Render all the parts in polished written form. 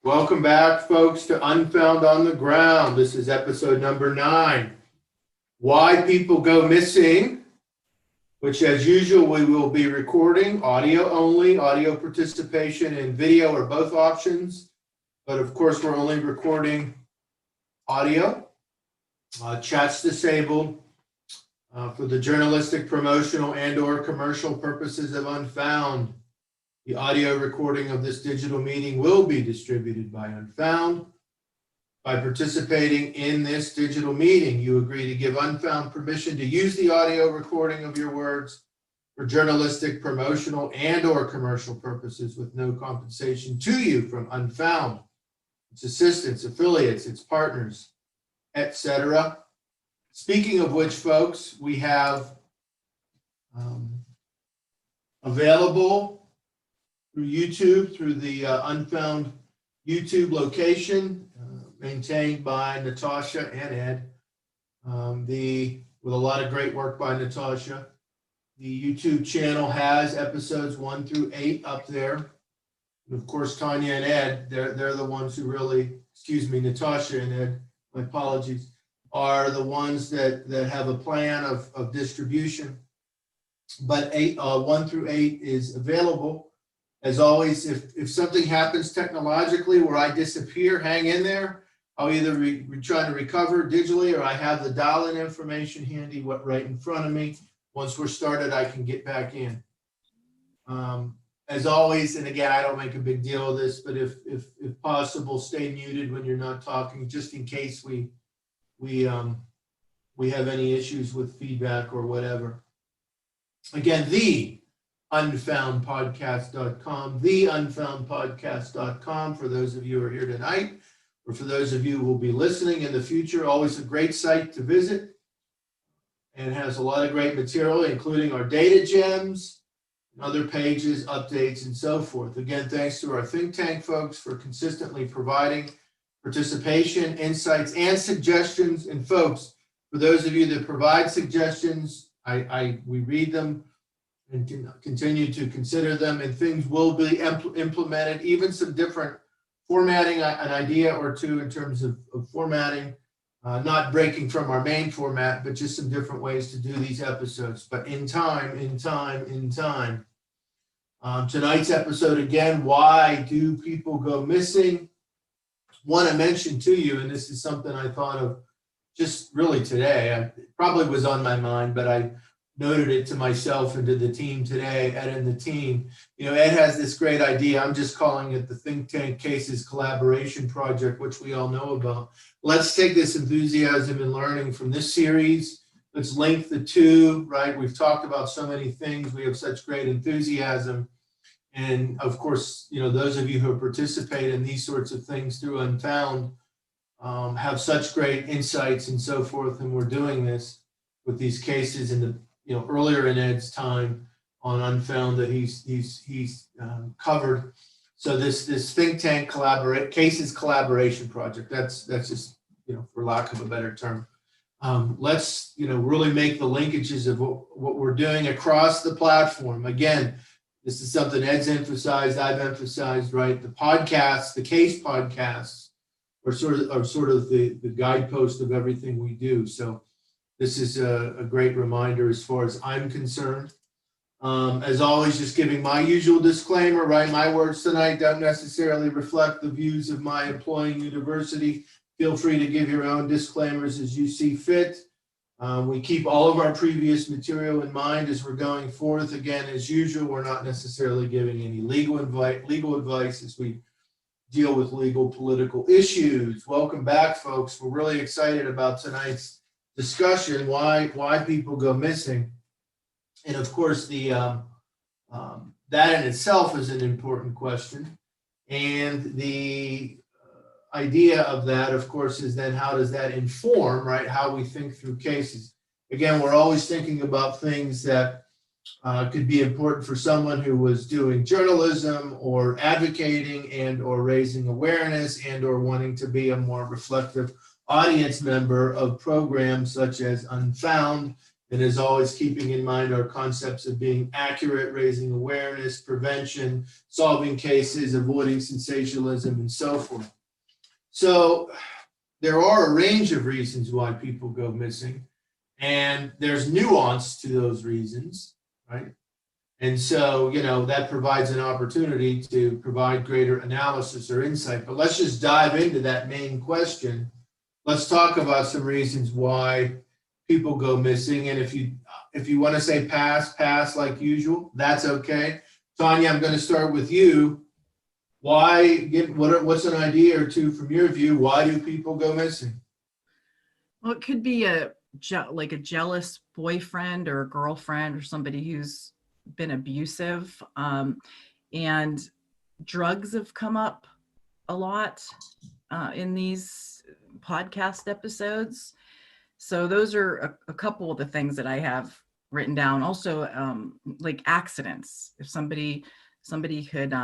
Welcome back, folks, to Unfound on the Ground. This is episode number 9. Why people go missing, which as usual, we will be recording audio only, audio participation and video are both options. But of course, we're only recording audio. Chat's disabled for the journalistic, promotional, and or commercial purposes of Unfound. The audio recording of this digital meeting will be distributed by Unfound. By participating in this digital meeting, you agree to give Unfound permission to use the audio recording of your words for journalistic, promotional, and or commercial purposes with no compensation to you from Unfound, its assistants, affiliates, its partners, etc. Speaking of which, folks, we have available through YouTube, through the Unfound YouTube location, maintained by Natasha and Ed, with a lot of great work by Natasha. The YouTube channel has episodes 1 through 8 up there. And of course, Tanya and Ed, they're the ones who really, Natasha and Ed, my apologies, are the ones that have a plan of distribution. But 1 through 8 is available. As always, if something happens technologically where I disappear, hang in there. I'll either try to recover digitally or I have the dial-in information handy right in front of me. Once we're started, I can get back in. As always, and again, I don't make a big deal of this, but if possible, stay muted when you're not talking, just in case we have any issues with feedback or whatever. Again, the unfoundpodcast.com, theunfoundpodcast.com for those of you who are here tonight, or for those of you who will be listening in the future. Always a great site to visit and has a lot of great material, including our data gems, and other pages, updates, and so forth. Again, thanks to our think tank folks for consistently providing participation, insights, and suggestions. And folks, for those of you that provide suggestions, we read them and continue to consider them, and things will be implemented, even some different formatting, an idea or two in terms of formatting, not breaking from our main format, but just some different ways to do these episodes. But in time. Tonight's episode, again, why do people go missing? Want to mention to you, and this is something I thought of just really today. It probably was on my mind, but I noted it to myself and to the team today, Ed and the team. Ed has this great idea. I'm just calling it the Think Tank Cases Collaboration Project, which we all know about. Let's take this enthusiasm and learning from this series. Let's link the two, right? We've talked about so many things. We have such great enthusiasm. And of course, those of you who participate in these sorts of things through Unfound have such great insights and so forth. And we're doing this with these cases in the earlier in Ed's time on Unfound that he's covered. So this think tank cases collaboration project, that's just, for lack of a better term. Let's, really make the linkages of what we're doing across the platform. Again, this is something Ed's emphasized, I've emphasized, right? The podcasts, the case podcasts are sort of the guidepost of everything we do. So this is a great reminder as far as I'm concerned. As always, just giving my usual disclaimer, right? My words tonight don't necessarily reflect the views of my employing university. Feel free to give your own disclaimers as you see fit. We keep all of our previous material in mind as we're going forth. Again, as usual, we're not necessarily giving any legal advice as we deal with legal political issues. Welcome back, folks. We're really excited about tonight's discussion, why people go missing. And of course, that in itself is an important question. And the idea of that, of course, is then how does that inform, right, how we think through cases. Again, we're always thinking about things that could be important for someone who was doing journalism or advocating and or raising awareness and or wanting to be a more reflective audience member of programs such as Unfound And as always, keeping in mind our concepts of being accurate, raising awareness, prevention, solving cases, avoiding sensationalism, and so forth. So there are a range of reasons why people go missing, and there's nuance to those reasons, right? And so, that provides an opportunity to provide greater analysis or insight. But let's just dive into that main question. Let's talk about some reasons why people go missing. And if you want to say pass like usual, that's okay. Tanya, I'm going to start with you. What's an idea or two from your view? Why do people go missing? Well, it could be a jealous boyfriend or a girlfriend or somebody who's been abusive. And drugs have come up a lot in these podcast episodes. So those are a couple of the things that I have written down. Also, like accidents. If somebody could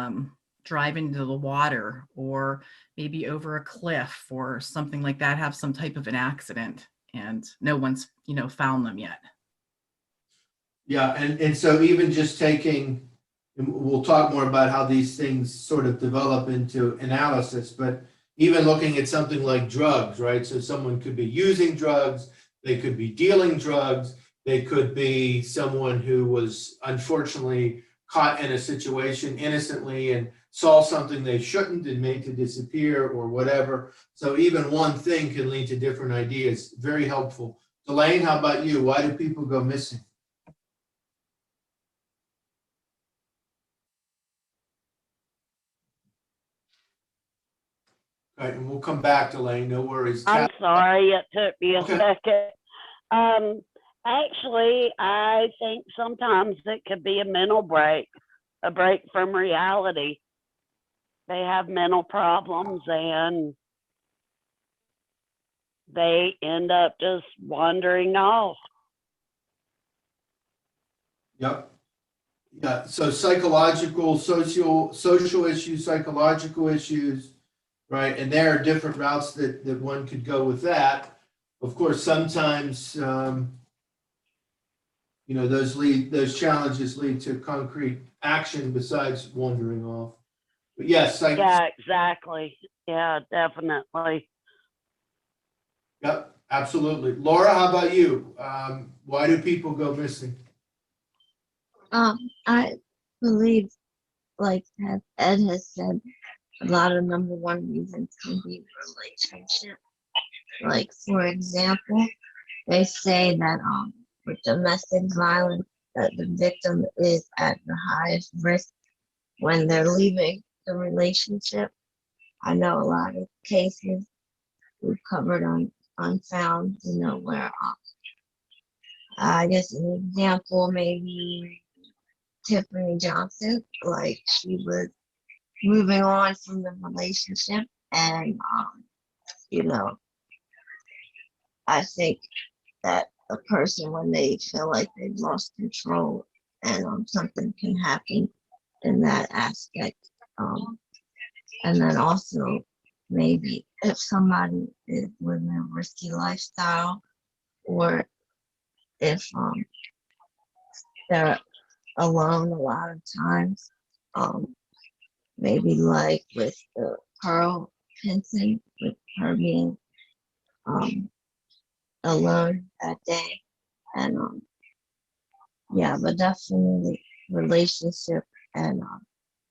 drive into the water or maybe over a cliff or something like that, have some type of an accident, and no one's found them yet. Yeah, and so even just taking, and we'll talk more about how these things sort of develop into analysis, but even looking at something like drugs, right? So someone could be using drugs, they could be dealing drugs, they could be someone who was unfortunately caught in a situation innocently and saw something they shouldn't and made to disappear or whatever. So even one thing can lead to different ideas. Very helpful. Elaine, how about you? Why do people go missing? All right, and we'll come back to Elaine, no worries. I'm sorry, it took me a second. Actually, I think sometimes it could be a mental break, a break from reality. They have mental problems and they end up just wandering off. Yep. Yeah, so psychological, social issues, psychological issues, right? And there are different routes that one could go with that. Of course, sometimes, those challenges lead to concrete action besides wandering off. But yes, Yeah, exactly. Yeah, definitely. Yep, absolutely. Laura, how about you? Why do people go missing? I believe, like Ed has said, a lot of number one reasons can be relationship. Like, for example, they say that with domestic violence, that the victim is at the highest risk when they're leaving the relationship. I know a lot of cases we've covered on Unfound, where I guess an example maybe Tiffany Johnson, like she was moving on from the relationship, and I think that a person, when they feel like they've lost control and something can happen in that aspect, and then also maybe if somebody is living a risky lifestyle, or if they're alone a lot of times, maybe like with the Pearl Pinson, with her being alone that day. And but definitely relationship, and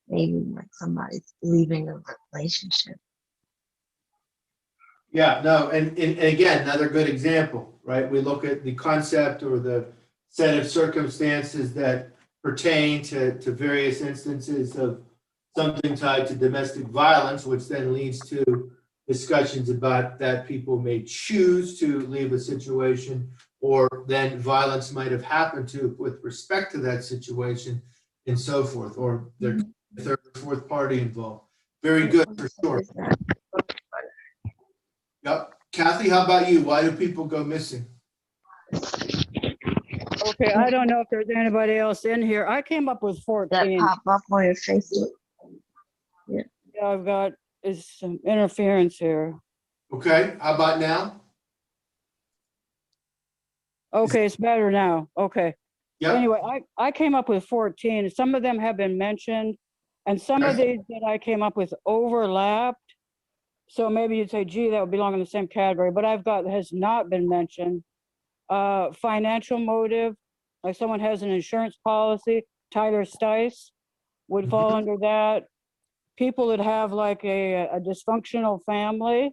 maybe like somebody's leaving a relationship. Yeah, no, and again, another good example, right? We look at the concept or the set of circumstances that pertain to various instances of something tied to domestic violence, which then leads to discussions about that people may choose to leave a situation, or then violence might have happened to with respect to that situation, and so forth, or there's a third or fourth party involved. Very good, for sure. Yep. Kathy, how about you? Why do people go missing? Okay, I don't know if there's anybody else in here. I came up with 14. That pop up on your Facebook. Yeah, I've got some interference here. Okay, how about now? Okay, it's better now. Okay. Yep. Anyway, I came up with 14. Some of them have been mentioned, and some of Okay. these that I came up with overlapped. So maybe you'd say, gee, that would belong in the same category, but I've got has not been mentioned. Financial motive, like someone has an insurance policy, Tyler Stice would fall under that. People that have like a dysfunctional family,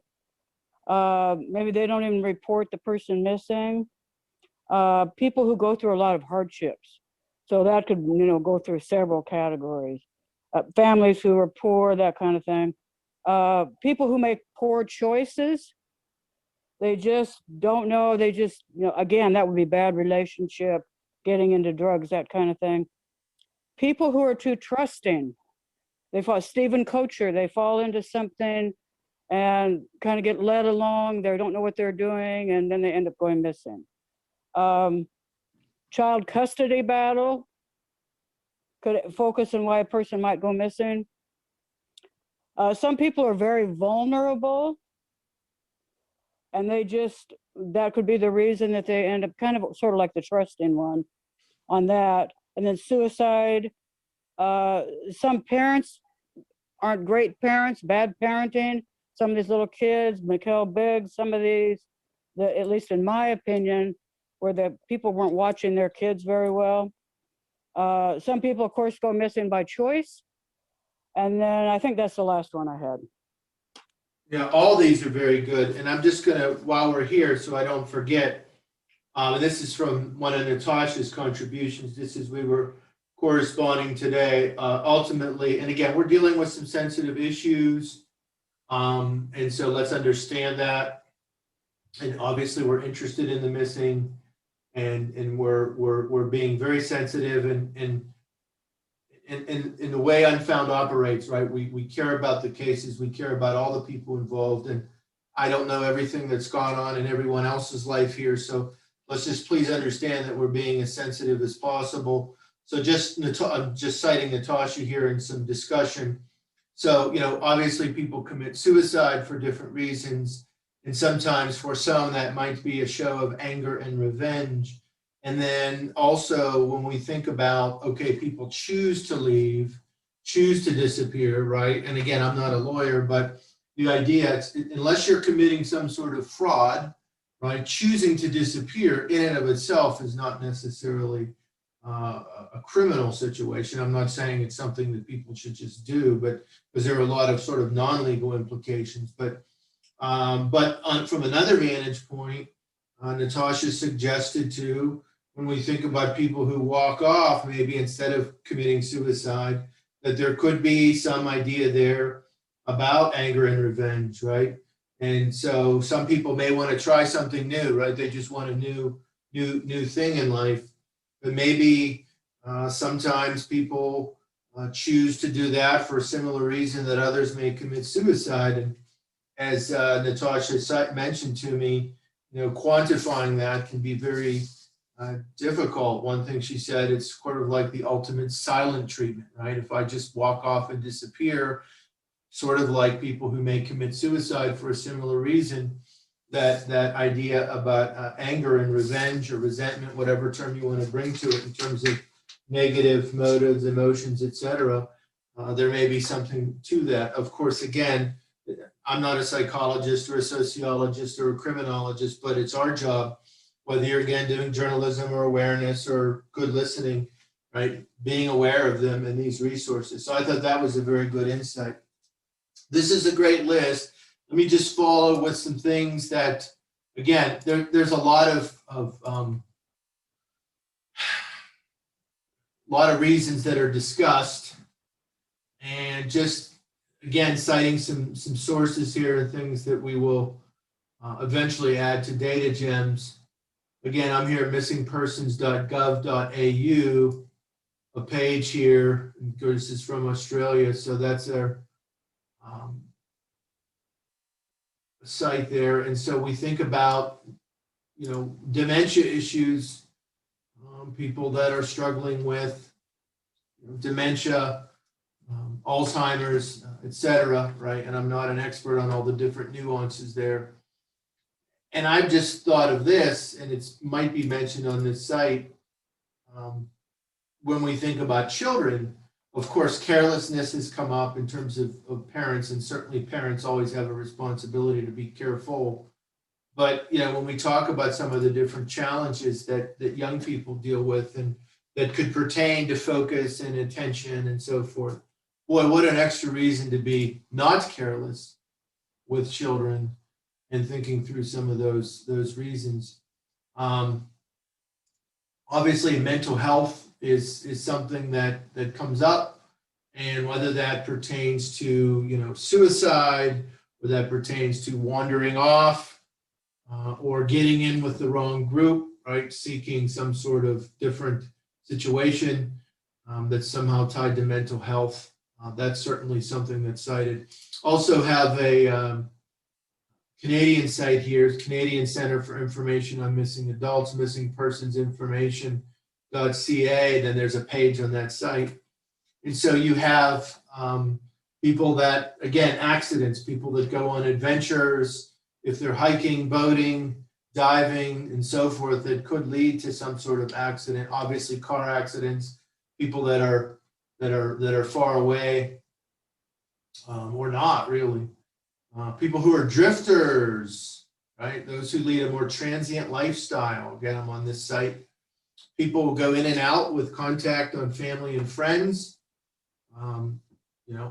maybe they don't even report the person missing. People who go through a lot of hardships. So that could, go through several categories. Families who are poor, that kind of thing. People who make poor choices. They just don't know. They just, again, that would be bad relationship, getting into drugs, that kind of thing. People who are too trusting. They fall, Stephen Kocher, they fall into something and kind of get led along. They don't know what they're doing, and then they end up going missing. Child custody battle could focus on why a person might go missing. Some people are very vulnerable, and that could be the reason that they end up kind of sort of like the trusting one on that. And then suicide. Some parents aren't great parents, bad parenting. Some of these little kids, Mikhail Biggs, some of these, at least in my opinion, where the people weren't watching their kids very well. Some people, of course, go missing by choice. And then I think that's the last one I had. Yeah, all these are very good. And I'm just going to, while we're here, so I don't forget, and this is from one of Natasha's contributions. This is, we were corresponding today, ultimately, and again, we're dealing with some sensitive issues. And so let's understand that. And obviously we're interested in the missing, and we're being very sensitive and in the way Unfound operates, right? We care about the cases, we care about all the people involved, and I don't know everything that's gone on in everyone else's life here, so let's just please understand that we're being as sensitive as possible. So I'm just citing Natasha here in some discussion. So, obviously people commit suicide for different reasons, and sometimes for some that might be a show of anger and revenge. And then also when we think about, okay, people choose to leave, choose to disappear, right? And again, I'm not a lawyer, but the idea, unless you're committing some sort of fraud, right, choosing to disappear in and of itself is not necessarily a criminal situation. I'm not saying it's something that people should just do, but because there are a lot of sort of non-legal implications. But from another vantage point, Natasha suggested too, when we think about people who walk off, maybe instead of committing suicide, that there could be some idea there about anger and revenge, right? And so some people may want to try something new, right? They just want a new thing in life. But maybe sometimes people choose to do that for a similar reason that others may commit suicide. And as Natasha mentioned to me, quantifying that can be very difficult. One thing she said, it's sort of like the ultimate silent treatment, right? If I just walk off and disappear, sort of like people who may commit suicide for a similar reason, that idea about anger and revenge or resentment, whatever term you want to bring to it in terms of negative motives, emotions, etc. There may be something to that. Of course, again, I'm not a psychologist or a sociologist or a criminologist, but it's our job, whether you're again doing journalism or awareness or good listening, right? Being aware of them and these resources. So I thought that was a very good insight. This is a great list. Let me just follow with some things that, again, there's a lot of reasons that are discussed, and just again citing some sources here and things that we will eventually add to data gems. Again, I'm here at missingpersons.gov.au, a page here. This is from Australia, so that's our site there. And so we think about, dementia issues, people that are struggling with dementia, Alzheimer's, etc., right? And I'm not an expert on all the different nuances there. And I've just thought of this, and it might be mentioned on this site. When we think about children, of course, carelessness has come up in terms of parents, and certainly parents always have a responsibility to be careful. But, when we talk about some of the different challenges that young people deal with and that could pertain to focus and attention and so forth, boy, what an extra reason to be not careless with children and thinking through some of those reasons. Obviously, mental health is something that comes up, and whether that pertains to suicide, or that pertains to wandering off, or getting in with the wrong group, right? Seeking some sort of different situation that's somehow tied to mental health. That's certainly something that's cited. Also have a Canadian site here, Canadian Center for Information on Missing Adults, Missing Persons Information.ca. Then there's a page on that site. And so you have people that, again, accidents, people that go on adventures, if they're hiking, boating, diving, and so forth, that could lead to some sort of accident. Obviously, car accidents, people that are far away, or not really. People who are drifters, right? Those who lead a more transient lifestyle, get them on this site. People who go in and out with contact on family and friends.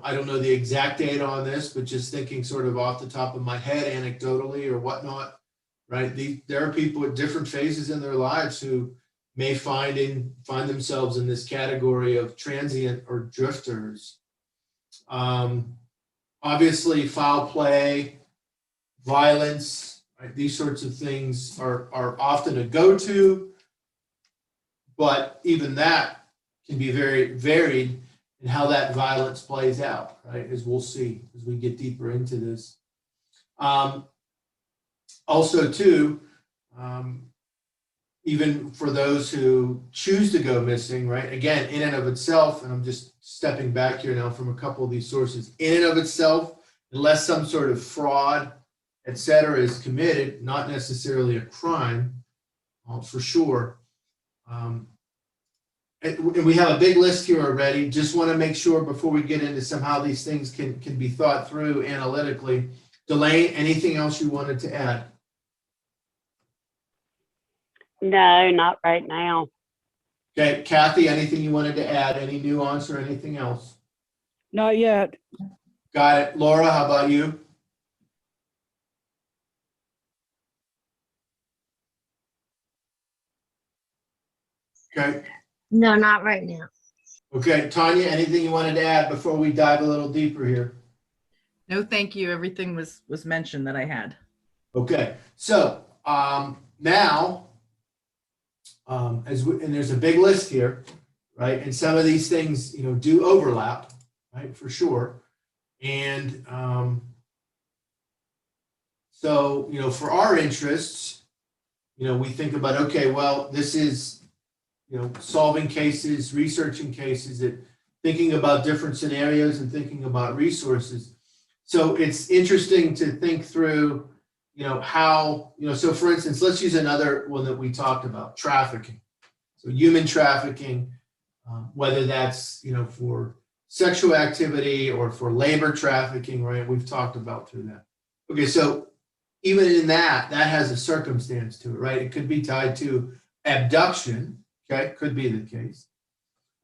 I don't know the exact data on this, but just thinking sort of off the top of my head, anecdotally or whatnot, right? There are people at different phases in their lives who may find themselves in this category of transient or drifters. Obviously, foul play, violence, right? These sorts of things are often a go-to, but even that can be very varied in how that violence plays out, right? As we'll see as we get deeper into this. Also, too, even for those who choose to go missing, right? Again, in and of itself, and I'm just stepping back here now from a couple of these sources, in and of itself, unless some sort of fraud, et cetera, is committed, not necessarily a crime, for sure. And we have a big list here already. Just want to make sure before we get into how these things can be thought through analytically. Delane, anything else you wanted to add? No, not right now. Okay, Kathy, anything you wanted to add? Any nuance or anything else? Not yet. Got it. Laura, how about you? Okay. No, not right now. Okay, Tanya, anything you wanted to add before we dive a little deeper here? No, thank you. Everything was mentioned that I had. Okay, so now, and there's a big list here, right? And some of these things, do overlap, right? For sure. And so, for our interests, we think about, okay, well, this is, solving cases, researching cases, thinking about different scenarios and thinking about resources. So it's interesting to think through, how, so for instance, let's use another one that we talked about, trafficking. So human trafficking, whether that's, for sexual activity or for labor trafficking, right? We've talked about through that. Okay, so even in that has a circumstance to it, right? It could be tied to abduction, okay, could be the case.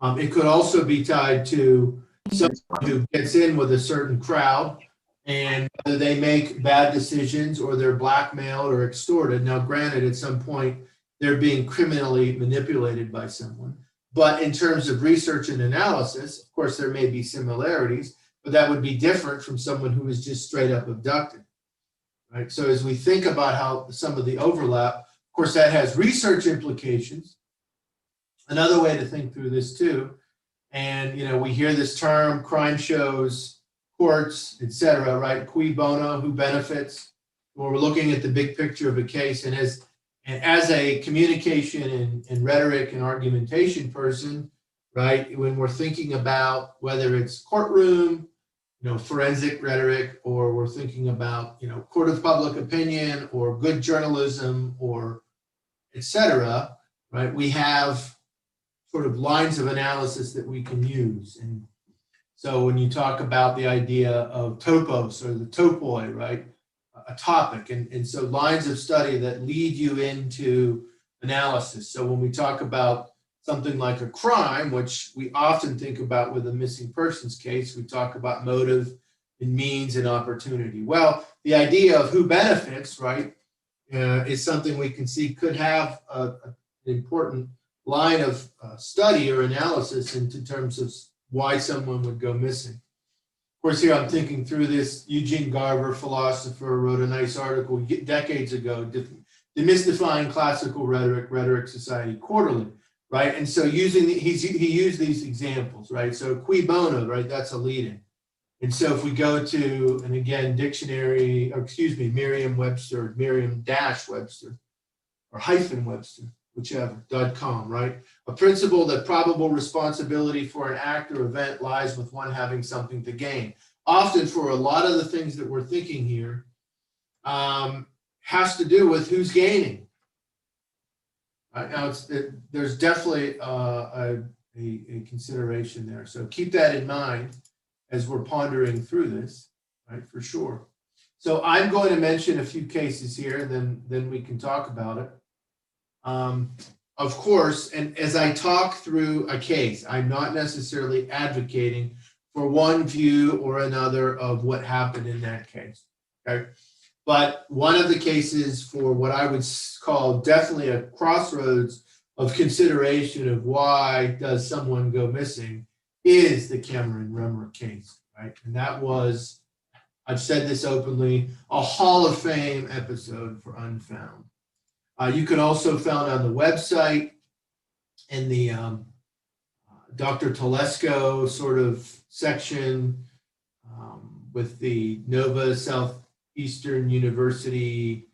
It could also be tied to someone who gets in with a certain crowd and whether they make bad decisions or they're blackmailed or extorted. Now, granted, at some point, they're being criminally manipulated by someone. But in terms of research and analysis, of course, there may be similarities, but that would be different from someone who is just straight up abducted, right? So as we think about how some of the overlap, of course, that has research implications. Another way to think through this too, and we hear this term, crime shows, courts, et cetera, right? Cui bono, who benefits? When we're looking at the big picture of a case, and as a communication and rhetoric and argumentation person, right? When we're thinking about whether it's courtroom, forensic rhetoric, or we're thinking about, court of public opinion or good journalism or et cetera, right? We have sort of lines of analysis that we can use. And so when you talk about the idea of topos or the topoi, right? A topic. And so lines of study that lead you into analysis. So when we talk about something like a crime, which we often think about with a missing persons case, we talk about motive and means and opportunity. Well, the idea of who benefits, right, is something we can see could have an important line of study or analysis into terms of why someone would go missing. Of course, here I'm thinking through this. Eugene Garver, philosopher, wrote a nice article decades ago, Demystifying Classical Rhetoric, Rhetoric Society Quarterly, right? And so he used these examples, right? So cui bono, right? That's a lead-in. And so if we go to, and again, Merriam-Webster, Merriam-Webster, or -Webster, whichever, .com, right? A principle that probable responsibility for an act or event lies with one having something to gain. Often for a lot of the things that we're thinking here, has to do with who's gaining. Right? Now, there's definitely a consideration there. So keep that in mind as we're pondering through this, right, for sure. So I'm going to mention a few cases here, and then we can talk about it. Of course, and as I talk through a case, I'm not necessarily advocating for one view or another of what happened in that case, okay? But one of the cases for what I would call definitely a crossroads of consideration of why does someone go missing is the Cameron Remmer case, right? And that was, I've said this openly, a Hall of Fame episode for Unfound. You can also find on the website in the Dr. Telesco sort of section with the Nova Southeastern University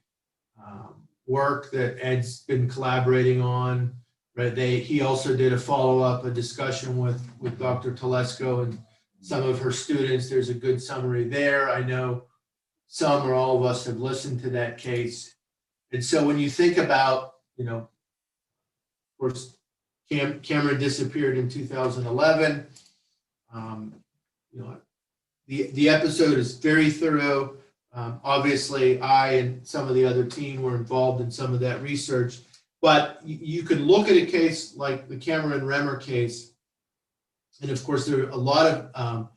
work that Ed's been collaborating on. Right? He also did a follow-up, a discussion with Dr. Telesco and some of her students. There's a good summary there. I know some or all of us have listened to that case. And so when you think about, of course, Cameron disappeared in 2011. The episode is very thorough. Obviously, I and some of the other team were involved in some of that research. But you can look at a case like the Cameron Remmer case, and of course, there are a lot of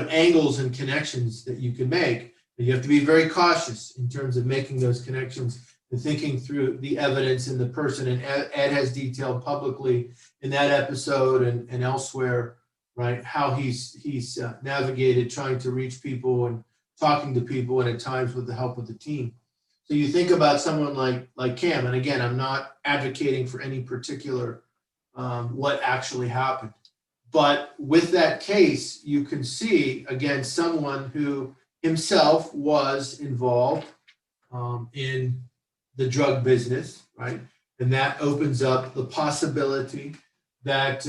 angles and connections that you can make. But you have to be very cautious in terms of making those connections and thinking through the evidence and the person. And Ed has detailed publicly in that episode and elsewhere, right, how he's navigated trying to reach people and talking to people, and at times with the help of the team. So you think about someone like Cam, and again, I'm not advocating for any particular what actually happened. But with that case, you can see, again, someone who himself was involved in the drug business, right? And that opens up the possibility that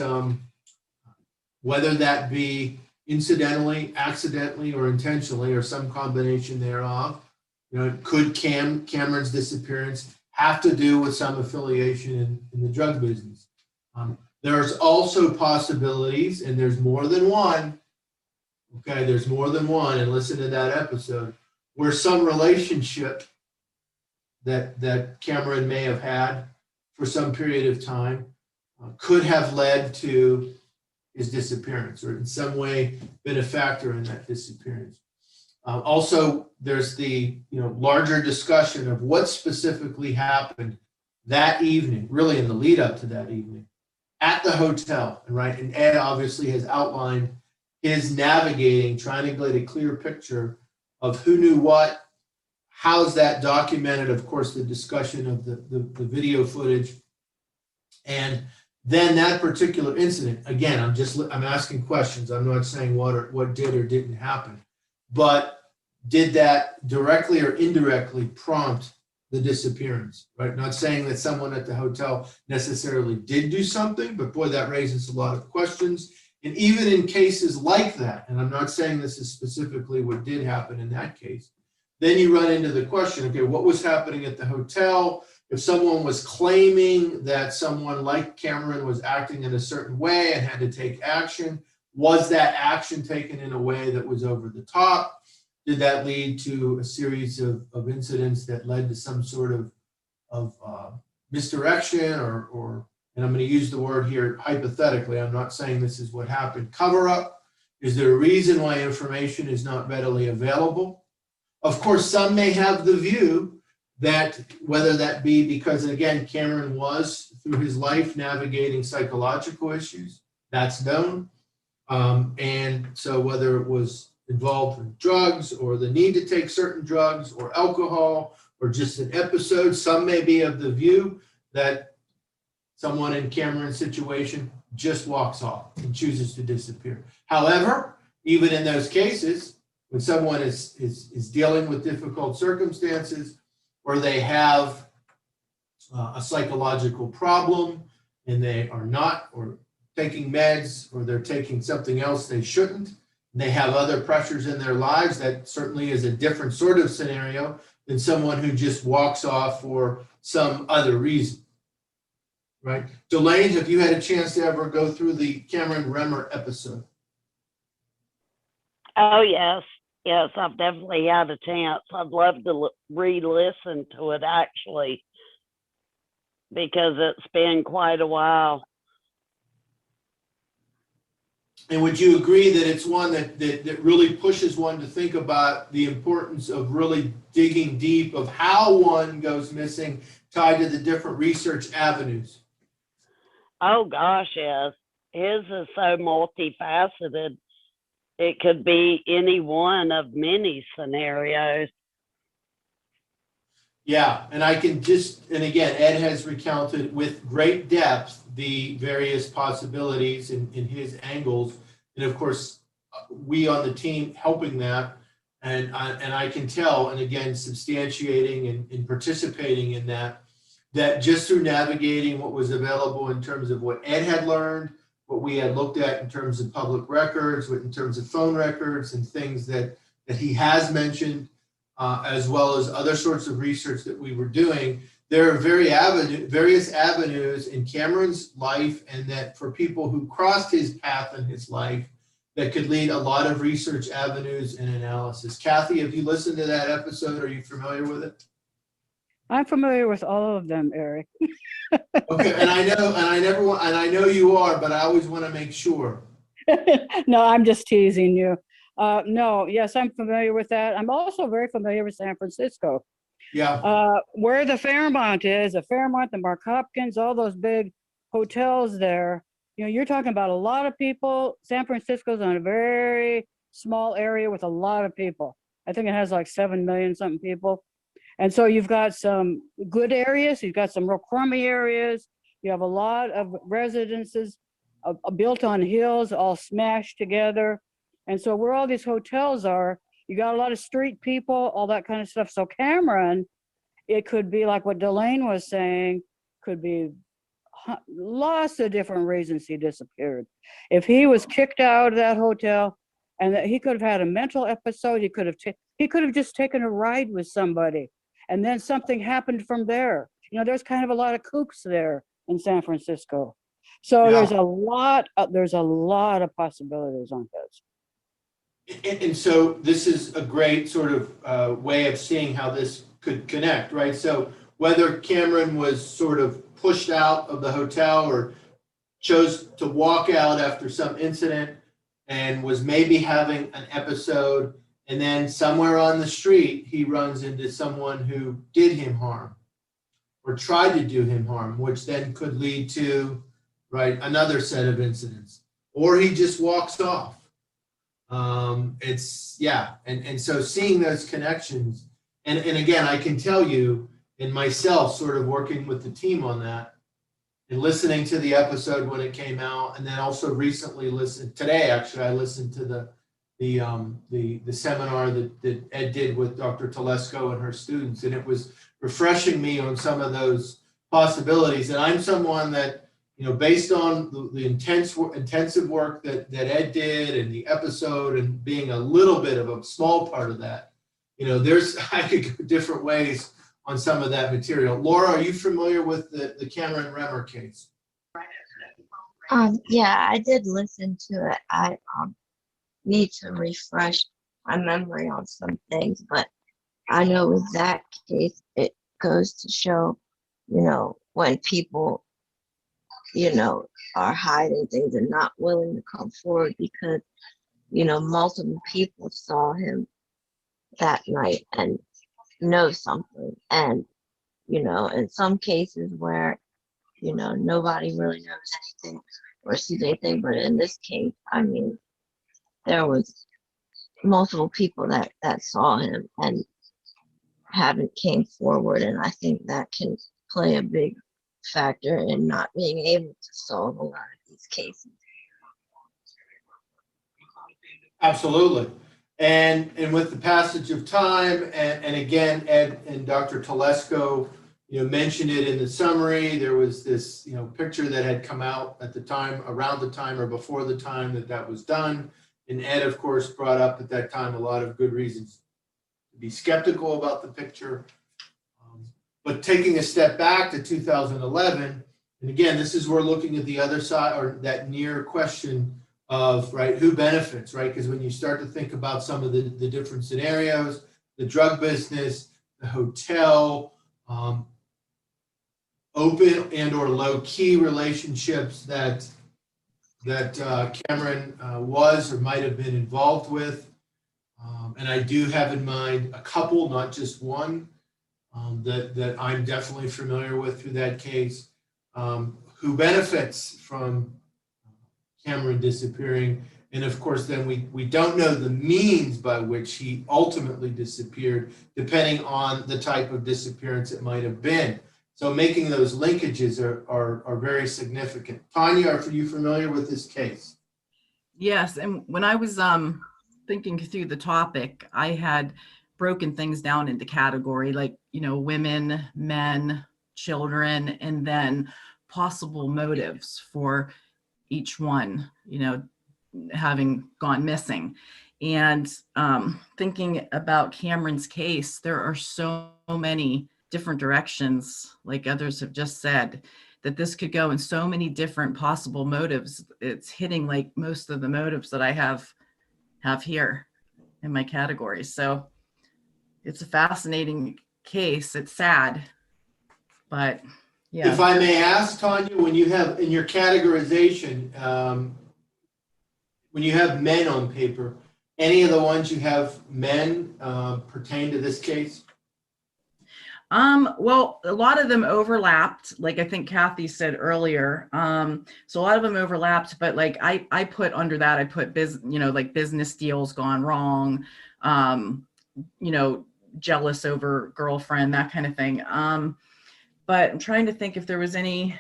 whether that be incidentally, accidentally, or intentionally, or some combination thereof, could Cameron's disappearance have to do with some affiliation in the drug business? There's also possibilities, and there's more than one, okay, there's more than one, and listen to that episode, where some relationship that Cameron may have had for some period of time could have led to his disappearance, or in some way been a factor in that disappearance. Also, there's the larger discussion of what specifically happened that evening, really in the lead up to that evening, at the hotel, right? And Ed obviously has outlined his navigating, trying to get a clear picture of who knew what, how's that documented, of course, the discussion of the video footage. And then that particular incident, again, I'm asking questions. I'm not saying what did or didn't happen, but did that directly or indirectly prompt the disappearance, right? Not saying that someone at the hotel necessarily did do something, but boy, that raises a lot of questions. And even in cases like that, and I'm not saying this is specifically what did happen in that case, then you run into the question, okay, what was happening at the hotel? If someone was claiming that someone like Cameron was acting in a certain way and had to take action, was that action taken in a way that was over the top? Did that lead to a series of incidents that led to some sort of misdirection or, and I'm going to use the word here hypothetically, I'm not saying this is what happened, cover up? Is there a reason why information is not readily available? Of course, some may have the view that whether that be because, again, Cameron was through his life navigating psychological issues, that's known. And so whether it was involved in drugs or the need to take certain drugs or alcohol or just an episode, some may be of the view that someone in Cameron's situation just walks off and chooses to disappear. However, even in those cases, when someone is dealing with difficult circumstances or they have a psychological problem and they are not or taking meds or they're taking something else they shouldn't, and they have other pressures in their lives, that certainly is a different sort of scenario than someone who just walks off for some other reason. Right? Delane, have you had a chance to ever go through the Cameron Remmer episode? Oh, yes. Yes, I've definitely had a chance. I'd love to re-listen to it, actually, because it's been quite a while. And would you agree that it's one that really pushes one to think about the importance of really digging deep of how one goes missing, tied to the different research avenues? Oh, gosh, yes. His is so multifaceted. It could be any one of many scenarios. Yeah, and I can just, and again, Ed has recounted with great depth the various possibilities in his angles. And of course, we on the team helping that, and I can tell, and again, substantiating and participating in that just through navigating what was available in terms of what Ed had learned, what we had looked at in terms of public records, in terms of phone records and things that he has mentioned, as well as other sorts of research that we were doing. There are various avenues in Cameron's life, and that for people who crossed his path in his life, that could lead a lot of research avenues and analysis. Kathy, have you listened to that episode? Are you familiar with it? I'm familiar with all of them, Eric. Okay, and I know you are, but I always want to make sure. No, I'm just teasing you. No, yes, I'm familiar with that. I'm also very familiar with San Francisco. Yeah. Where the Fairmont is, the Fairmont, the Mark Hopkins, all those big hotels there, you're talking about a lot of people. San Francisco's on a very small area with a lot of people. I think it has like 7 million something people. And so you've got some good areas, you've got some real crummy areas, you have a lot of residences built on hills, all smashed together. And so where all these hotels are, you got a lot of street people, all that kind of stuff. So Cameron, it could be like what Delane was saying, could be lots of different reasons he disappeared. If he was kicked out of that hotel and that he could have had a mental episode, he could have just taken a ride with somebody. And then something happened from there. There's kind of a lot of kooks there in San Francisco. So Yeah. there's a lot of possibilities on this. And so this is a great sort of way of seeing how this could connect, right? So whether Cameron was sort of pushed out of the hotel or chose to walk out after some incident and was maybe having an episode, and then somewhere on the street, he runs into someone who did him harm or tried to do him harm, which then could lead to, right, another set of incidents. Or he just walks off. And so seeing those connections, and again, I can tell you, in myself, sort of working with the team on that, and listening to the episode when it came out, and then also recently today, actually, I listened to the seminar that Ed did with Dr. Telesco and her students, and it was refreshing me on some of those possibilities. And I'm someone that based on the intensive work that Ed did and the episode and being a little bit of a small part of that, I could go different ways on some of that material. Laura, are you familiar with the Cameron Remmer case? Yeah, I did listen to it. I need to refresh my memory on some things, but I know with that case, it goes to show, when people, are hiding things and not willing to come forward because, multiple people saw him that night and know something. And, in some cases where, nobody really knows anything or sees anything, but in this case, I mean, there was multiple people that saw him and haven't came forward, and I think that can play a big factor in not being able to solve a lot of these cases. Absolutely. And with the passage of time, and again, Ed and Dr. Telesco, mentioned it in the summary. There was this, picture that had come out at the time, around the time or before the time that was done. And Ed, of course, brought up at that time a lot of good reasons to be skeptical about the picture. But taking a step back to 2011, and again, this is where we're looking at the other side, or that near question of, right, who benefits, right? Because when you start to think about some of the different scenarios, the drug business, the hotel, open and or low key relationships that Cameron was or might have been involved with. And I do have in mind a couple, not just one, that I'm definitely familiar with through that case, who benefits from Cameron disappearing. And of course, then we don't know the means by which he ultimately disappeared, depending on the type of disappearance it might have been. So making those linkages are very significant. Tanya, are you familiar with this case? Yes, and when I was thinking through the topic, I had broken things down into category, like, women, men, children, and then possible motives for each one, having gone missing. And thinking about Cameron's case, there are so many different directions, like others have just said, that this could go in so many different possible motives. It's hitting like most of the motives that I have here in my categories. So it's a fascinating case. It's sad, but yeah. If I may ask, Tanya, when you have in your categorization, when you have men on paper, any of the ones you have men pertain to this case? Well, a lot of them overlapped, like I think Kathy said earlier. So a lot of them overlapped, but like I put under that, I put like business deals gone wrong, jealous over girlfriend, that kind of thing. But I'm trying to think if there was any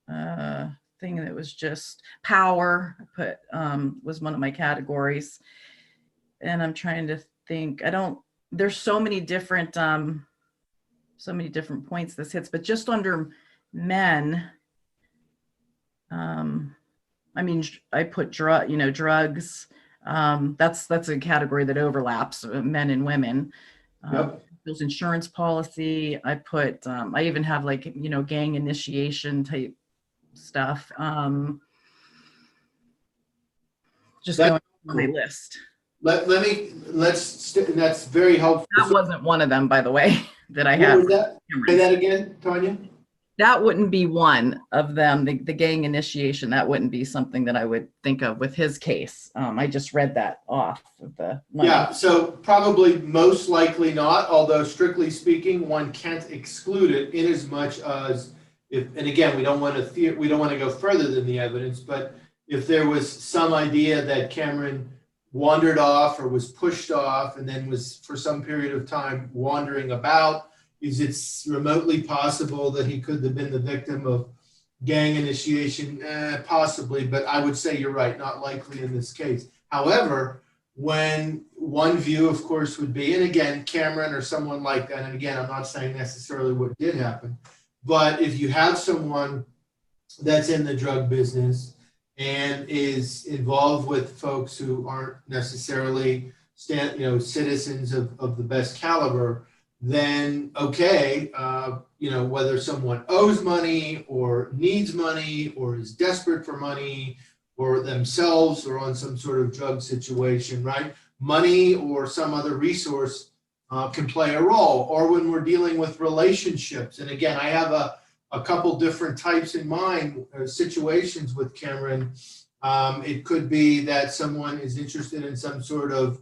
thing that was just power. I put was one of my categories, and I'm trying to think. There's so many different points this hits, but just under men, I put drugs. That's a category that overlaps men and women. Yep. There's insurance policy. I put, I even have like, gang initiation type stuff. Just going on my list. That's very helpful. That wasn't one of them, by the way, that I What have. was that? Say that again, Tanya. That wouldn't be one of them. The gang initiation, that wouldn't be something that I would think of with his case. I just read that off of the money. Yeah, so probably most likely not, although strictly speaking, one can't exclude it in as much as and again, we don't want to go further than the evidence, but if there was some idea that Cameron wandered off or was pushed off and then was for some period of time wandering about, is it remotely possible that he could have been the victim of gang initiation? Possibly, but I would say you're right, not likely in this case. However, when one view, of course, would be, and again, Cameron or someone like that, and again, I'm not saying necessarily what did happen, but if you have someone that's in the drug business and is involved with folks who aren't necessarily citizens of the best caliber, then okay, whether someone owes money or needs money or is desperate for money or themselves or on some sort of drug situation, right? Money or some other resource can play a role. Or when we're dealing with relationships, and again, I have a couple different types in mind, situations with Cameron. It could be that someone is interested in some sort of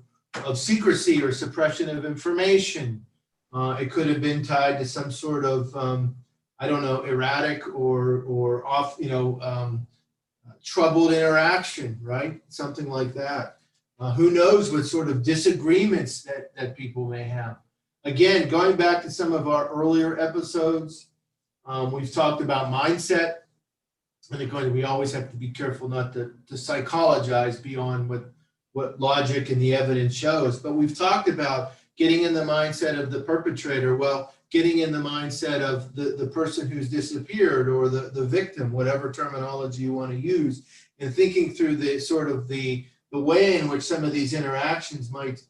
secrecy or suppression of information. It could have been tied to some sort of, erratic or off, troubled interaction, right? Something like that. Who knows what sort of disagreements that people may have. Again, going back to some of our earlier episodes, we've talked about mindset. And again, we always have to be careful not to psychologize beyond what logic and the evidence shows. But we've talked about getting in the mindset of the perpetrator, getting in the mindset of the person who's disappeared or the victim, whatever terminology you want to use, and thinking through the sort of the way in which some of these interactions might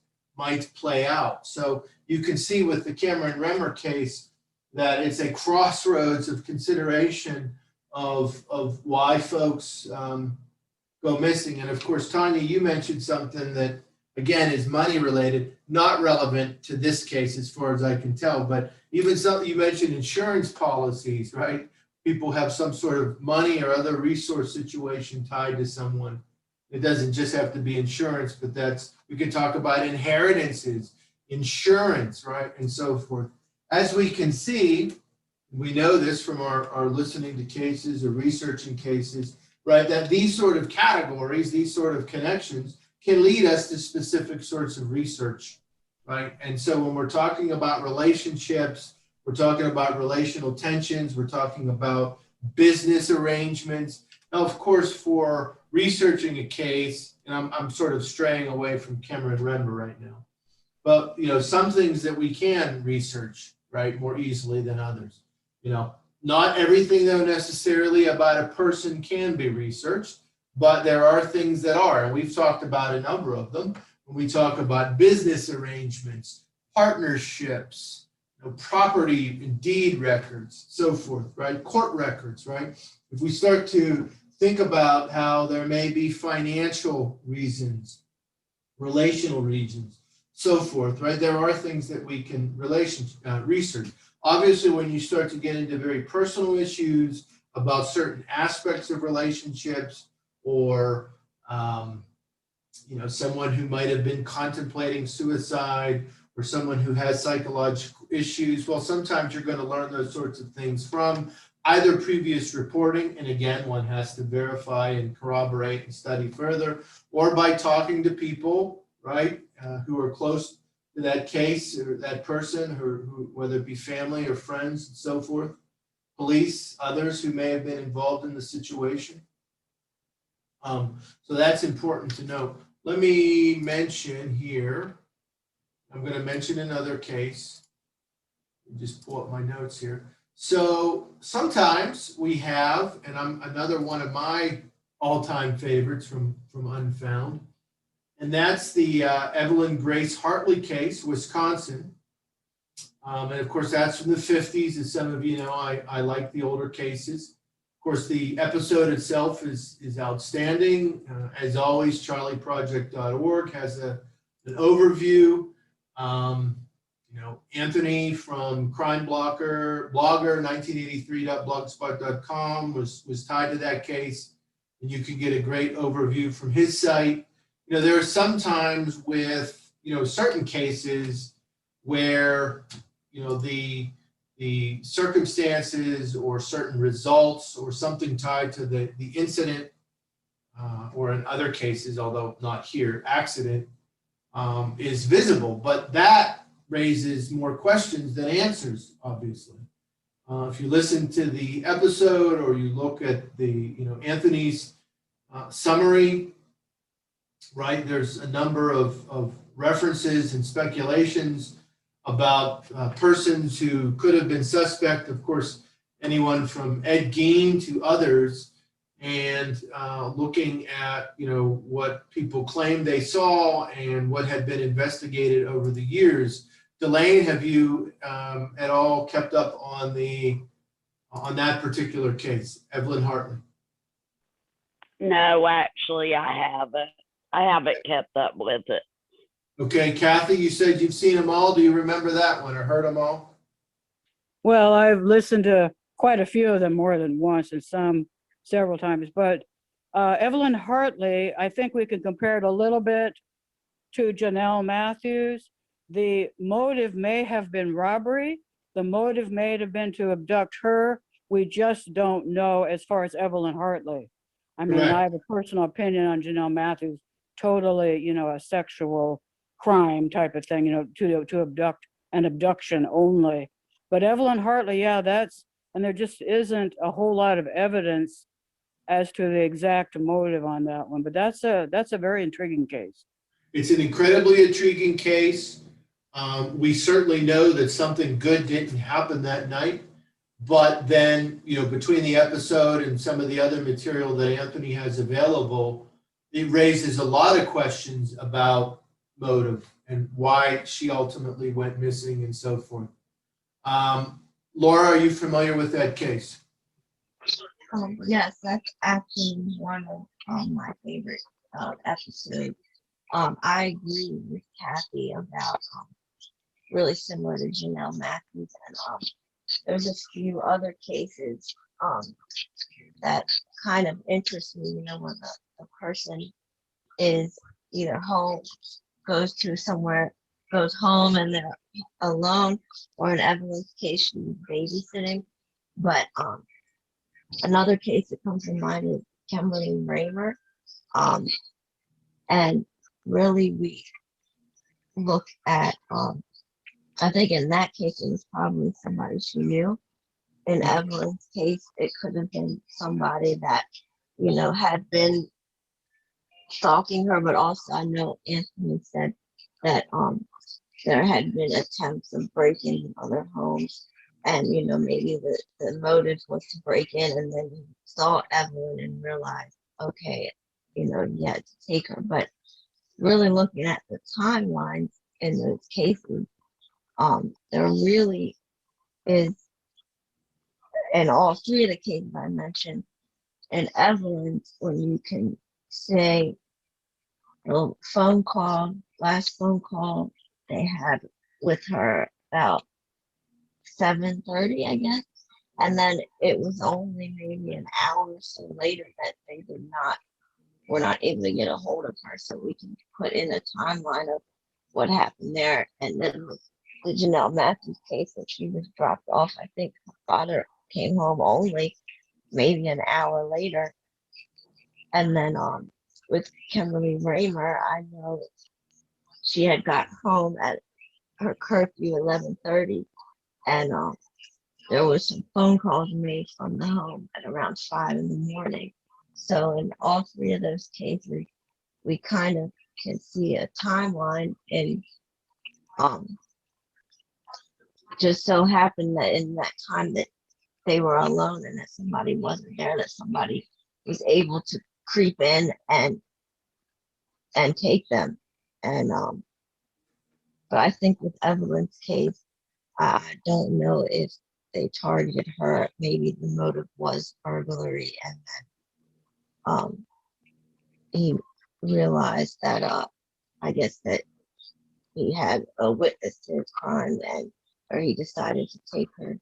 play out. So you can see with the Cameron Remmer case that it's a crossroads of consideration of why folks go missing. And of course, Tanya, you mentioned something that, again, is money related, not relevant to this case as far as I can tell, but even something you mentioned, insurance policies, right? People have some sort of money or other resource situation tied to someone. It doesn't just have to be insurance, but we can talk about inheritances, insurance, right? And so forth. As we can see, we know this from our listening to cases or researching cases, right? That these sort of categories, these sort of connections can lead us to specific sorts of research, right? And so when we're talking about relationships, we're talking about relational tensions, we're talking about business arrangements. Now, of course, for researching a case, and I'm sort of straying away from Cameron Remmer right now, but some things that we can research, right, more easily than others. Not everything though necessarily about a person can be researched, but there are things that are, and we've talked about a number of them. When we talk about business arrangements, partnerships, property and deed records, so forth, right? Court records, right? If we start to think about how there may be financial reasons, relational reasons, so forth, right? There are things that we can research. Obviously, when you start to get into very personal issues about certain aspects of relationships, or someone who might have been contemplating suicide, or someone who has psychological issues, well, sometimes you're going to learn those sorts of things from either previous reporting, and again, one has to verify and corroborate and study further, or by talking to people, right, who are close to that case or that person, who whether it be family or friends and so forth, police, others who may have been involved in the situation. So that's important to know. Let me mention here, I'm going to mention another case. Just pull up my notes here. So sometimes we have, and another one of my all-time favorites from Unfound, and that's the Evelyn Grace Hartley case, Wisconsin. And of course, that's from the 50s. As some of you know, I like the older cases. Of course, the episode itself is outstanding. As always, charlieproject.org has an overview. Anthony from Crime Blogger 1983.blogspot.com was tied to that case, and you can get a great overview from his site. There are some times with certain cases where the circumstances or certain results or something tied to the incident, or in other cases, although not here, accident, is visible, but that raises more questions than answers, obviously. If you listen to the episode or you look at the Anthony's summary, right, there's a number of references and speculations about persons who could have been suspect. Of course, anyone from Ed Gein to others, and looking at, what people claimed they saw and what had been investigated over the years. Delane, have you at all kept up on that particular case, Evelyn Hartley? No, actually, I haven't. I haven't kept up with it. Okay, Kathy, you said you've seen them all. Do you remember that one or heard them all? Well, I've listened to quite a few of them more than once and some several times, but Evelyn Hartley, I think we can compare it a little bit to Janelle Matthews. The motive may have been robbery. The motive may have been to abduct her. We just don't know as far as Evelyn Hartley. I mean, Correct. I have a personal opinion on Janelle Matthews, totally, a sexual crime type of thing, to abduct, an abduction only. But Evelyn Hartley, yeah, and there just isn't a whole lot of evidence as to the exact motive on that one. But that's a very intriguing case. It's an incredibly intriguing case. We certainly know that something good didn't happen that night. But then, between the episode and some of the other material that Anthony has available, it raises a lot of questions about motive and why she ultimately went missing and so forth. Laura, are you familiar with that case? Yes, that's actually one of my favorite episodes. I agree with Kathy about really similar to Janelle Matthews, and there's a few other cases that kind of interest me, when the person is either home, goes home and they're alone, or in Evelyn's case, she's babysitting. But another case that comes to mind is Kimberly Raver. And really we look at, I think in that case, it was probably somebody she knew. In Evelyn's case, it could have been somebody that, had been stalking her, but also I know Anthony said that there had been attempts of breaking in other homes, and maybe the motive was to break in, and then he saw Evelyn and realized, okay, he had to take her. But really looking at the timelines in those cases, there really is, in all three of the cases I mentioned, in Evelyn's, when you can say, last phone call they had with her about 7:30, I guess. And then it was only maybe an hour or so later that they were not able to get a hold of her. So we can put in a timeline of what happened there. And then with the Janelle Matthews case, that she was dropped off, I think her father came home only maybe an hour later. And then with Kimberly Raver, I know that she had got home at her curfew 11:30, and there was some phone calls made from the home at around 5 a.m. So in all three of those cases, we kind of can see a timeline, and just so happened that in that time that they were alone and that somebody wasn't there, that somebody was able to creep in and take them. And but I think with Evelyn's case, I don't know if they targeted her. Maybe the motive was burglary, and then he realized that I guess that he had a witness to his crime, or he decided to take her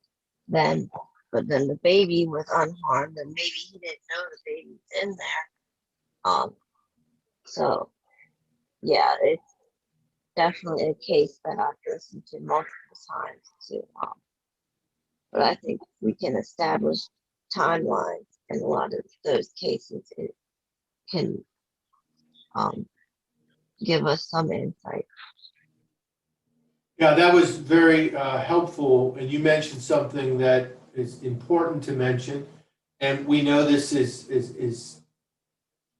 then. But then the baby was unharmed, and maybe he didn't know the baby was in there. So yeah, it's definitely a case that I've listened to multiple times too. But I think we can establish timelines in a lot of those cases. It can give us some insight. Yeah, that was very helpful. And you mentioned something that is important to mention. And we know this is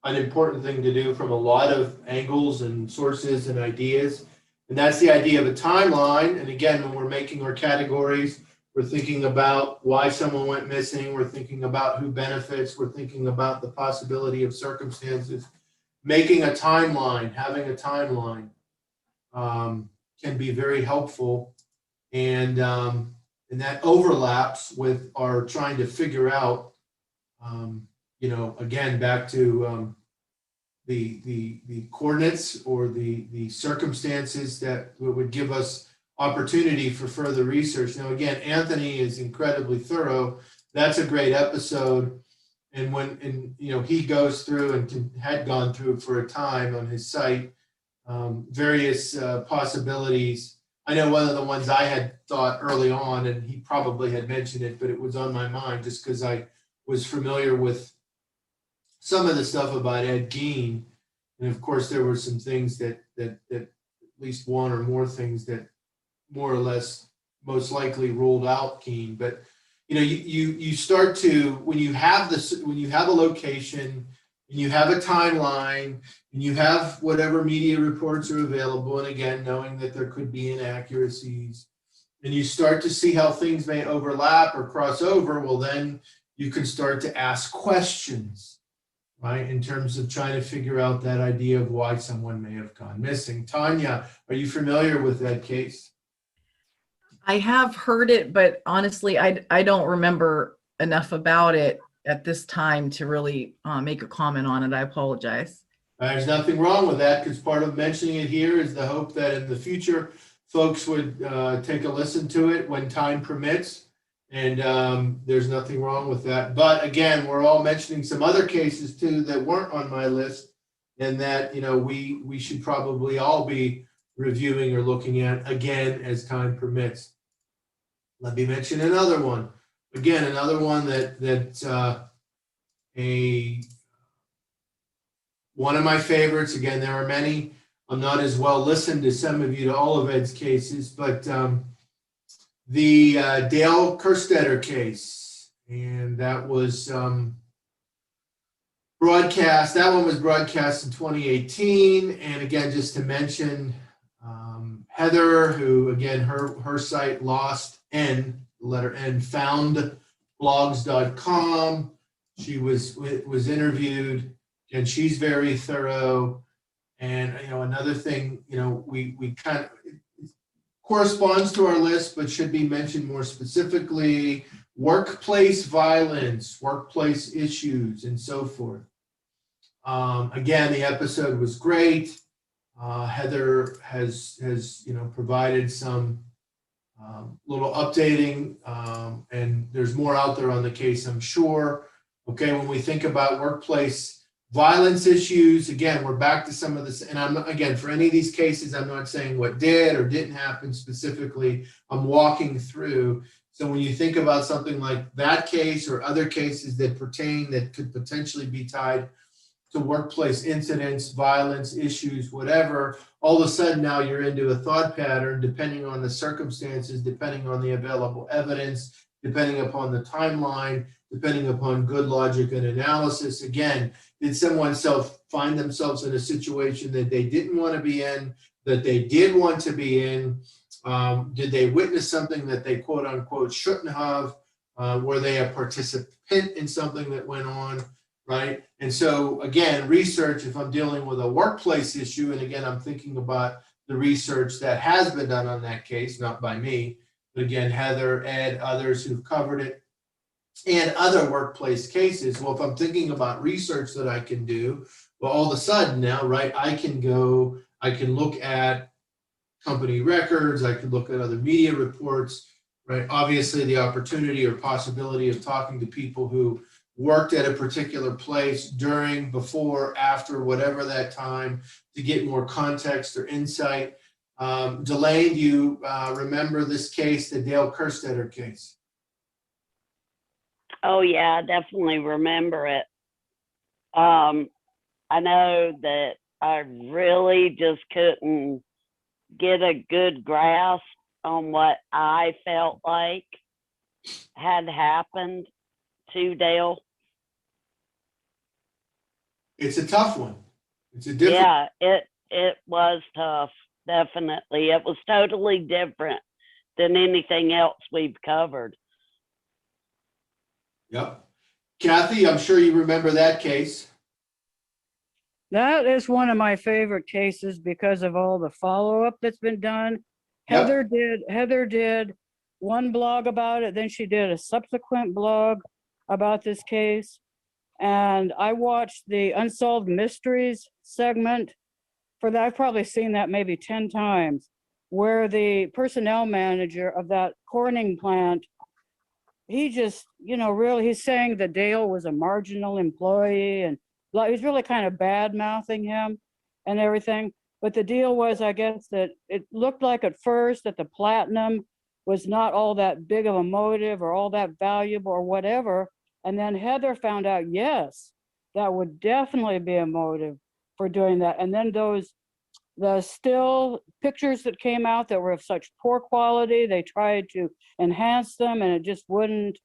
an important thing to do from a lot of angles and sources and ideas. And that's the idea of a timeline. And again, when we're making our categories, We're thinking about why someone went missing. We're thinking about who benefits. We're thinking about the possibility of circumstances. Making a timeline, having a timeline can be very helpful. And that overlaps with our trying to figure out, again, back to the coordinates or the circumstances that would give us opportunity for further research. Now, again, Anthony is incredibly thorough. That's a great episode. And he goes through and had gone through for a time on his site, various possibilities. I know one of the ones I had thought early on, and he probably had mentioned it, but it was on my mind just because I was familiar with some of the stuff about Ed Gein. And of course, there were some things that at least one or more things that more or less most likely ruled out Gein. But you start to, when you have a location and you have a timeline and you have whatever media reports are available, and again, knowing that there could be inaccuracies, and you start to see how things may overlap or cross over, well, then you can start to ask questions, right, in terms of trying to figure out that idea of why someone may have gone missing. Tanya, are you familiar with that case? I have heard it, but honestly, I don't remember enough about it at this time to really make a comment on it. I apologize. There's nothing wrong with that, because part of mentioning it here is the hope that in the future, folks would take a listen to it when time permits. And there's nothing wrong with that. But again, we're all mentioning some other cases too that weren't on my list, and that we should probably all be reviewing or looking at again as time permits. Let me mention another one. Again, another one that one of my favorites. Again, there are many. I'm not as well listened as some of you to all of Ed's cases, but the Dale Kerstetter case, and that was broadcast. That one was broadcast in 2018. And again, just to mention, Heather, who again, her site Lost N, letter N, foundblogs.com. She was interviewed, and she's very thorough. And another thing, we kind of corresponds to our list, but should be mentioned more specifically: workplace violence, workplace issues, and so forth. Again, the episode was great. Heather has provided some little updating, and there's more out there on the case, I'm sure. Okay, when we think about workplace violence issues, again, we're back to some of this, and again, for any of these cases, I'm not saying what did or didn't happen specifically. I'm walking through. So when you think about something like that case or other cases that could potentially be tied to workplace incidents, violence issues, whatever, all of a sudden now you're into a thought pattern, depending on the circumstances, depending on the available evidence, depending upon the timeline, depending upon good logic and analysis. Again, did someone find themselves in a situation that they didn't want to be in, that they did want to be in? Did they witness something that they quote unquote shouldn't have? Were they a participant in something that went on? Right. And so again, research, if I'm dealing with a workplace issue, and again, I'm thinking about the research that has been done on that case, not by me, but again, Heather, Ed, others who've covered it, and other workplace cases. Well, if I'm thinking about research that I can do, well, all of a sudden now, right, I can look at company records, I can look at other media reports, right? Obviously, the opportunity or possibility of talking to people who worked at a particular place during, before, after, whatever that time, to get more context or insight. Delane, do you remember this case, the Dale Kerstetter case? Oh yeah, I definitely remember it. I know that I really just couldn't get a good grasp on what I felt like had happened to Dale. It's a tough one. It's a different. Yeah, it was tough. Definitely, it was totally different than anything else we've covered. Yep. Kathy, I'm sure you remember that case. That is one of my favorite cases because of all the follow-up that's been done. Yep. Heather did one blog about it, then she did a subsequent blog about this case. And I watched the Unsolved Mysteries segment for that. I've probably seen that maybe 10 times, where the personnel manager of that Corning plant, he just, really, he's saying that Dale was a marginal employee, and he's really kind of bad mouthing him and everything. But the deal was, I guess, that it looked like at first that the platinum was not all that big of a motive or all that valuable or whatever. And then Heather found out, yes, that would definitely be a motive for doing that. And then the still pictures that came out that were of such poor quality, they tried to enhance them and it just wouldn't,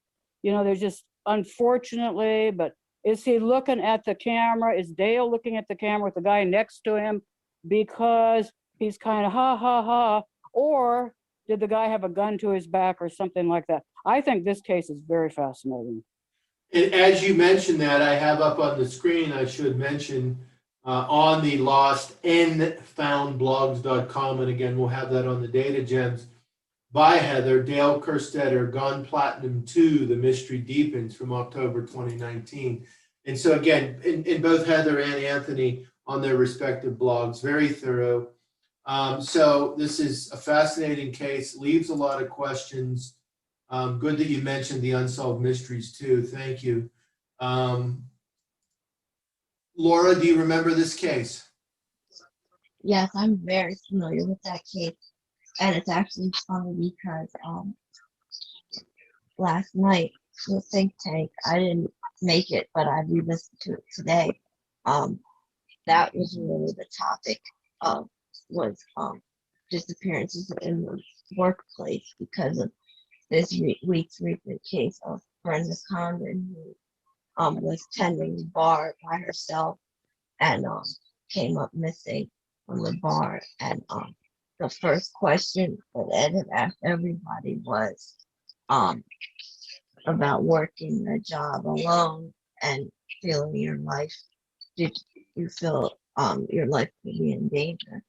they're just, unfortunately. But is he looking at the camera? Is Dale looking at the camera with the guy next to him because he's kind of ha, ha, ha? Or did the guy have a gun to his back or something like that? I think this case is very fascinating. And as you mentioned that, I have up on the screen, I should mention, on the lost unfoundblogs.com, and again, we'll have that on the data gems, by Heather, Dale Kerstetter, Gone Platinum 2, The Mystery Deepens, from October 2019. And so again, in both Heather and Anthony on their respective blogs, very thorough. So this is a fascinating case, leaves a lot of questions. Good that you mentioned the unsolved mysteries too. Thank you. Laura, do you remember this case? Yes, I'm very familiar with that case. And it's actually funny because last night, the think tank, I didn't make it, but I re-listened to it today. That was really the topic of disappearances in the workplace because of this week's recent case of Brenda Condon, who was tending the bar by herself and came up missing from the bar. And the first question that Ed had asked everybody was about working a job alone and feeling your life. Did you feel your life would be in danger?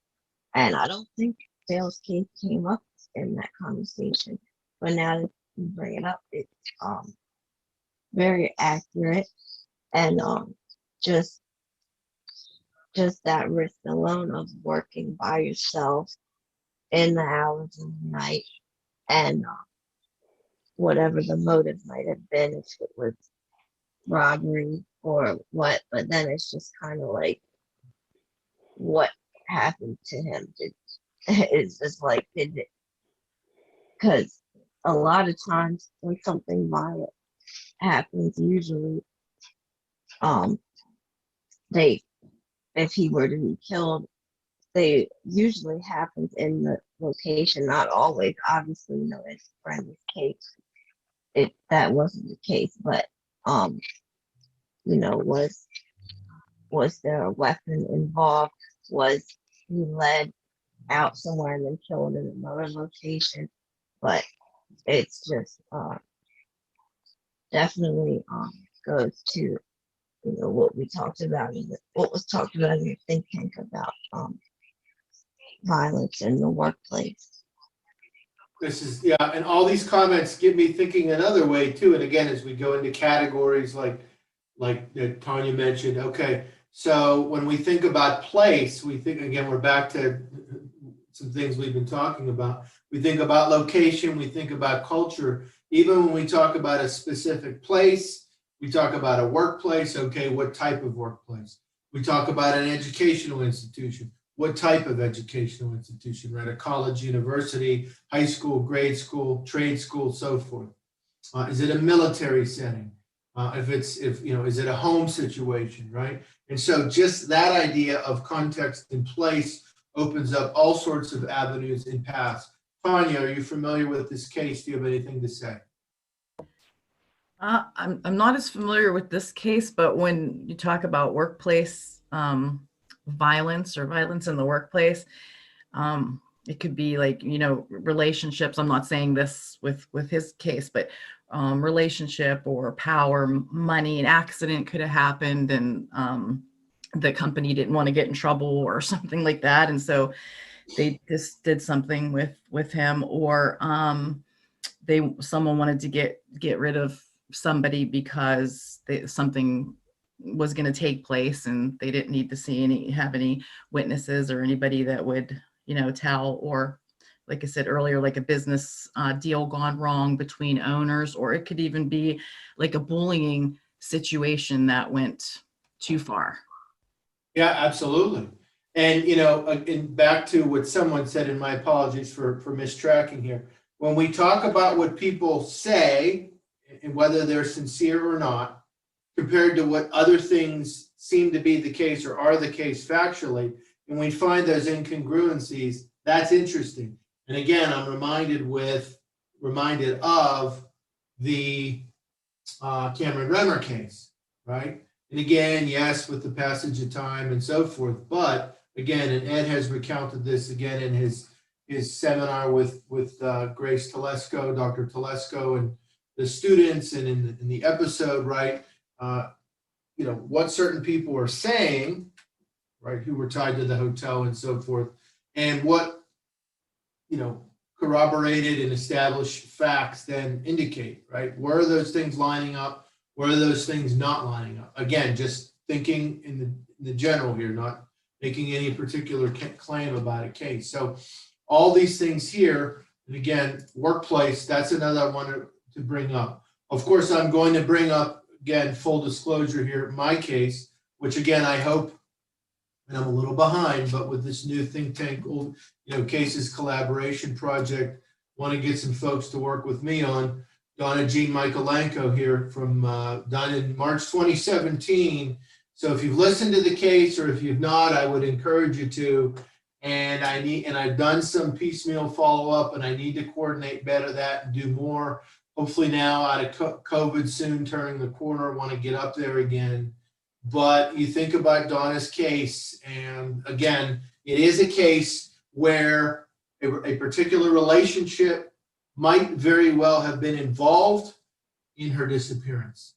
And I don't think Dale's case came up in that conversation. But now that you bring it up, it's very accurate, and just that risk alone of working by yourself in the hours of the night, and whatever the motive might have been, if it was robbery or what. But then it's just kind of like, what happened to him? It's just like, did it? Because a lot of times when something violent happens, usually if he were to be killed, they usually happens in the location, not always. Obviously, in Brenda's case, that wasn't the case, but was there a weapon involved? Was he led out somewhere and then killed in another location? But it's just definitely goes to what we talked about what was talked about in the think tank about violence in the workplace. This is, yeah, and all these comments get me thinking another way too. And again, as we go into categories like that Tanya mentioned, okay, so when we think about place, we think, again, we're back to some things we've been talking about. We think about location, we think about culture. Even when we talk about a specific place, we talk about a workplace, okay, what type of workplace? We talk about an educational institution. What type of educational institution, right? A college, university, high school, grade school, trade school, so forth. Is it a military setting? Is it a home situation, right? And so just that idea of context and place opens up all sorts of avenues and paths. Tanya, are you familiar with this case? Do you have anything to say? I'm not as familiar with this case, but when you talk about workplace violence or violence in the workplace, it could be like, relationships. I'm not saying this with his case, but relationship or power, money. An accident could have happened, and the company didn't want to get in trouble or something like that, and so they just did something with him, or someone wanted to get rid of somebody because something was going to take place, and they didn't need to have any witnesses or anybody that would tell. Or like I said earlier, like a business deal gone wrong between owners, or it could even be like a bullying situation that went too far. Yeah, absolutely. And, and back to what someone said, and my apologies for mistracking here. When we talk about what people say and whether they're sincere or not, compared to what other things seem to be the case or are the case factually, and we find those incongruencies, that's interesting. And again, I'm reminded of the Cameron Remmer case, right? And again, yes, with the passage of time and so forth, but again, and Ed has recounted this again in his seminar with Grace Telesco, Dr. Telesco, and the students, and in the episode, right? What certain people are saying, right, who were tied to the hotel and so forth, and what corroborated and established facts then indicate, right? Where are those things lining up? Where are those things not lining up? Again, just thinking in the general here, not making any particular claim about a case. So all these things here, and again, workplace, that's another I wanted to bring up. Of course, I'm going to bring up, again, full disclosure here, my case, which again, I hope, and I'm a little behind, but with this new think tank, cases collaboration project, want to get some folks to work with me on. Donna Jean Michaelenko here from done in March 2017. So if you've listened to the case, or if you've not, I would encourage you to. And I've done some piecemeal follow-up, and I need to coordinate better that and do more. Hopefully now, out of COVID soon, turning the corner, want to get up there again. But you think about Donna's case, and again, it is a case where a particular relationship might very well have been involved in her disappearance.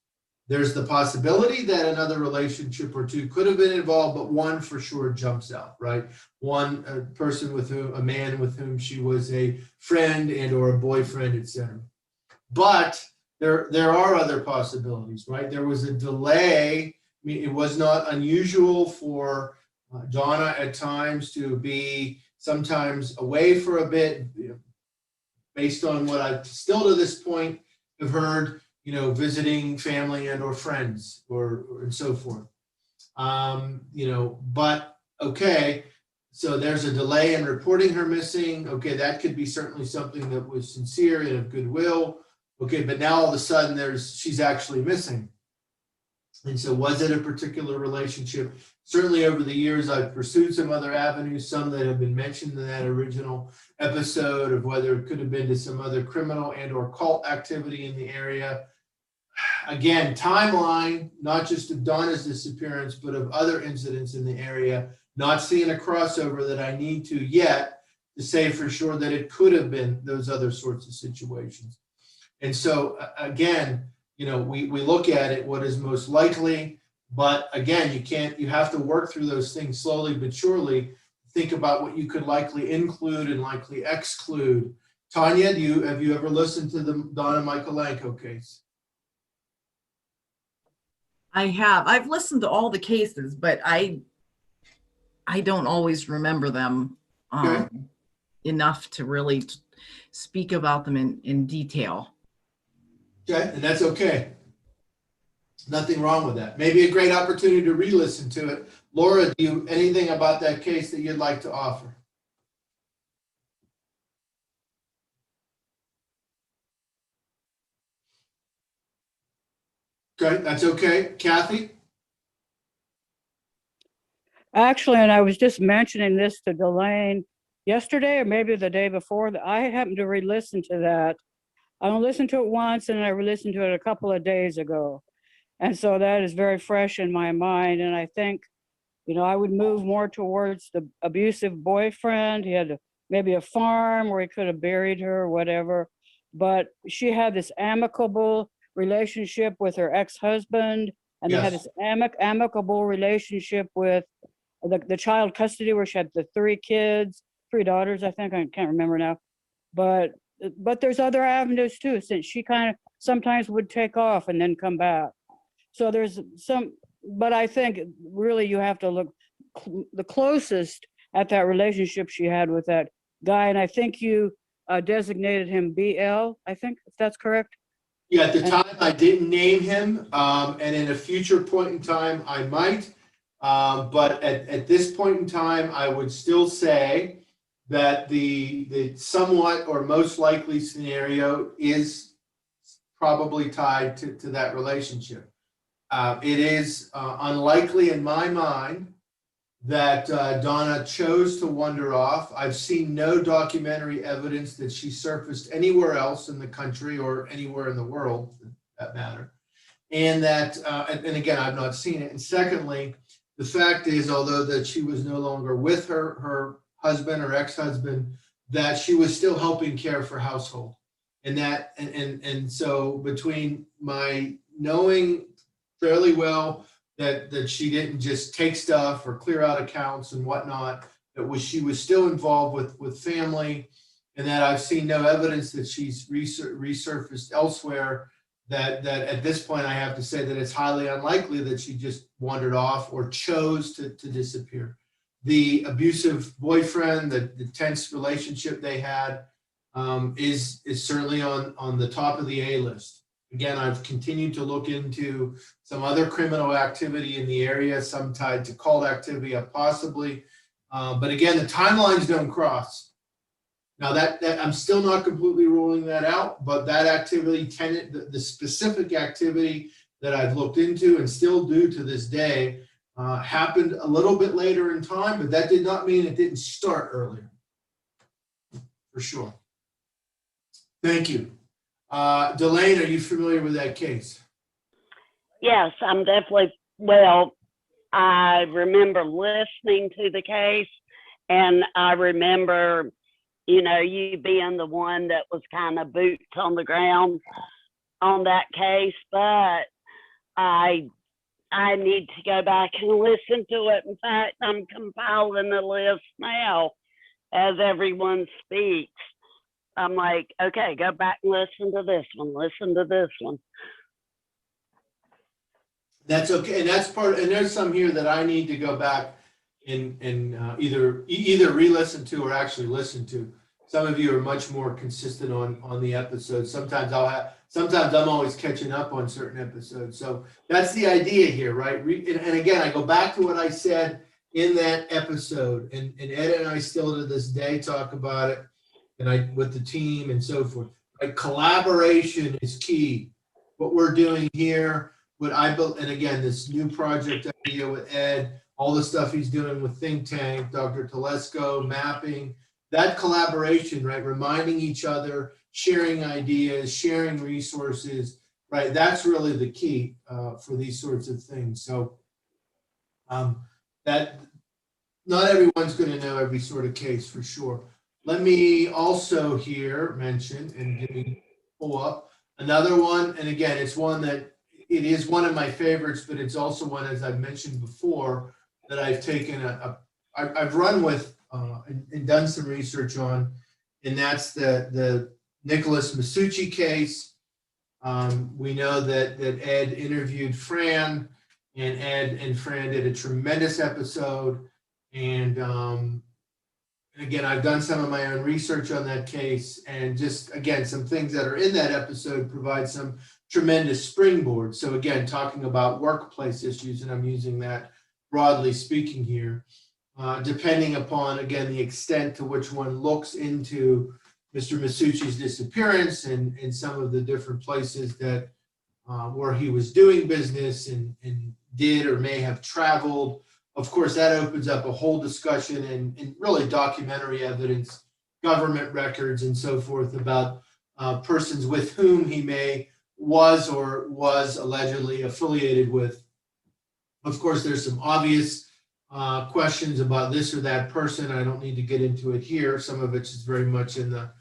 There's the possibility that another relationship or two could have been involved, but one for sure jumps out, right? One a man with whom she was a friend and or a boyfriend, etc. But there are other possibilities, right? There was a delay. I mean, it was not unusual for Donna at times to be sometimes away for a bit, based on what I've still to this point have heard, visiting family and or friends or and so forth. But okay, so there's a delay in reporting her missing. Okay, that could be certainly something that was sincere and of goodwill. Okay, but now all of a sudden she's actually missing. And so was it a particular relationship? Certainly over the years, I've pursued some other avenues, some that have been mentioned in that original episode, of whether it could have been to some other criminal and or cult activity in the area. Again, timeline, not just of Donna's disappearance, but of other incidents in the area. Not seeing a crossover that I need to yet to say for sure that it could have been those other sorts of situations. And so again, we look at it, what is most likely, but again, you have to work through those things slowly but surely. Think about what you could likely include and likely exclude. Tanya, have you ever listened to the Donna Michaelenko case? I have. I've listened to all the cases, but I don't always remember them enough to really speak about them in detail. Okay, and that's okay. Nothing wrong with that. Maybe a great opportunity to re-listen to it. Laura, do you anything about that case that you'd like to offer? Okay, that's okay. Kathy? Actually, and I was just mentioning this to Delane yesterday, or maybe the day before, that I happened to re-listen to that. I listened to it once, and I re-listened to it a couple of days ago. And so that is very fresh in my mind. And I think, I would move more towards the abusive boyfriend. He had maybe a farm where he could have buried her or whatever. But she had this amicable relationship with her ex-husband, and they had Yes. this amicable relationship with the child custody, where she had the three daughters, I think. I can't remember now. But there's other avenues too, since she kind of sometimes would take off and then come back. So there's some, but I think really you have to look the closest at that relationship she had with that guy. And I think you designated him BL, I think, if that's correct. Yeah, at the time, I didn't name him, and in a future point in time, I might. But at this point in time, I would still say that the somewhat or most likely scenario is probably tied to that relationship. It is unlikely in my mind that Donna chose to wander off. I've seen no documentary evidence that she surfaced anywhere else in the country or anywhere in the world, for that matter. And that, and again, I've not seen it. And secondly, the fact is, although that she was no longer with her husband or ex-husband, that she was still helping care for household. And that, and so between my knowing fairly well that she didn't just take stuff or clear out accounts and whatnot, she was still involved with family, and that I've seen no evidence that she's resurfaced elsewhere, that at this point I have to say that it's highly unlikely that she just wandered off or chose to disappear. The abusive boyfriend, the tense relationship they had, is certainly on the top of the A list. Again, I've continued to look into some other criminal activity in the area, some tied to cult activity, possibly. But again, the timelines don't cross. Now that I'm still not completely ruling that out, but that activity the specific activity that I've looked into and still do to this day, happened a little bit later in time, but that did not mean it didn't start earlier. For sure. Thank you. Delane, are you familiar with that case? Yes, I'm definitely, well, I remember listening to the case, and I remember, you being the one that was kind of boots on the ground on that case, but I need to go back and listen to it. In fact, I'm compiling a list now as everyone speaks. I'm like, okay, go back and listen to this one. That's okay, and that's and there's some here that I need to go back and either re-listen to or actually listen to. Some of you are much more consistent on the episodes. Sometimes I'm always catching up on certain episodes. So that's the idea here, right? And again, I go back to what I said in that episode, and Ed and I still to this day talk about it, and with the team and so forth. Right? Collaboration is key. What we're doing here, and again, this new project idea with Ed, all the stuff he's doing with Think Tank, Dr. Telesco, mapping, that collaboration, right? Reminding each other, sharing ideas, sharing resources, right? That's really the key for these sorts of things. So that not everyone's going to know every sort of case for sure. Let me also here mention and give me pull up another one. And again, it's one that it is one of my favorites, but it's also one, as I've mentioned before, that I've taken I've run with and done some research on, and that's the Nicholas Masucci case. We know that Ed interviewed Fran, and Ed and Fran did a tremendous episode. And again, I've done some of my own research on that case, and just, again, some things that are in that episode provide some tremendous springboard. So again, talking about workplace issues, and I'm using that broadly speaking here, depending upon, again, the extent to which one looks into Mr. Masucci's disappearance and some of the different places that where he was doing business and did or may have traveled. Of course, that opens up a whole discussion and really documentary evidence, government records, and so forth about persons with whom he was allegedly affiliated with. Of course, there's some obvious questions about this or that person. I don't need to get into it here. Some of it is very much in the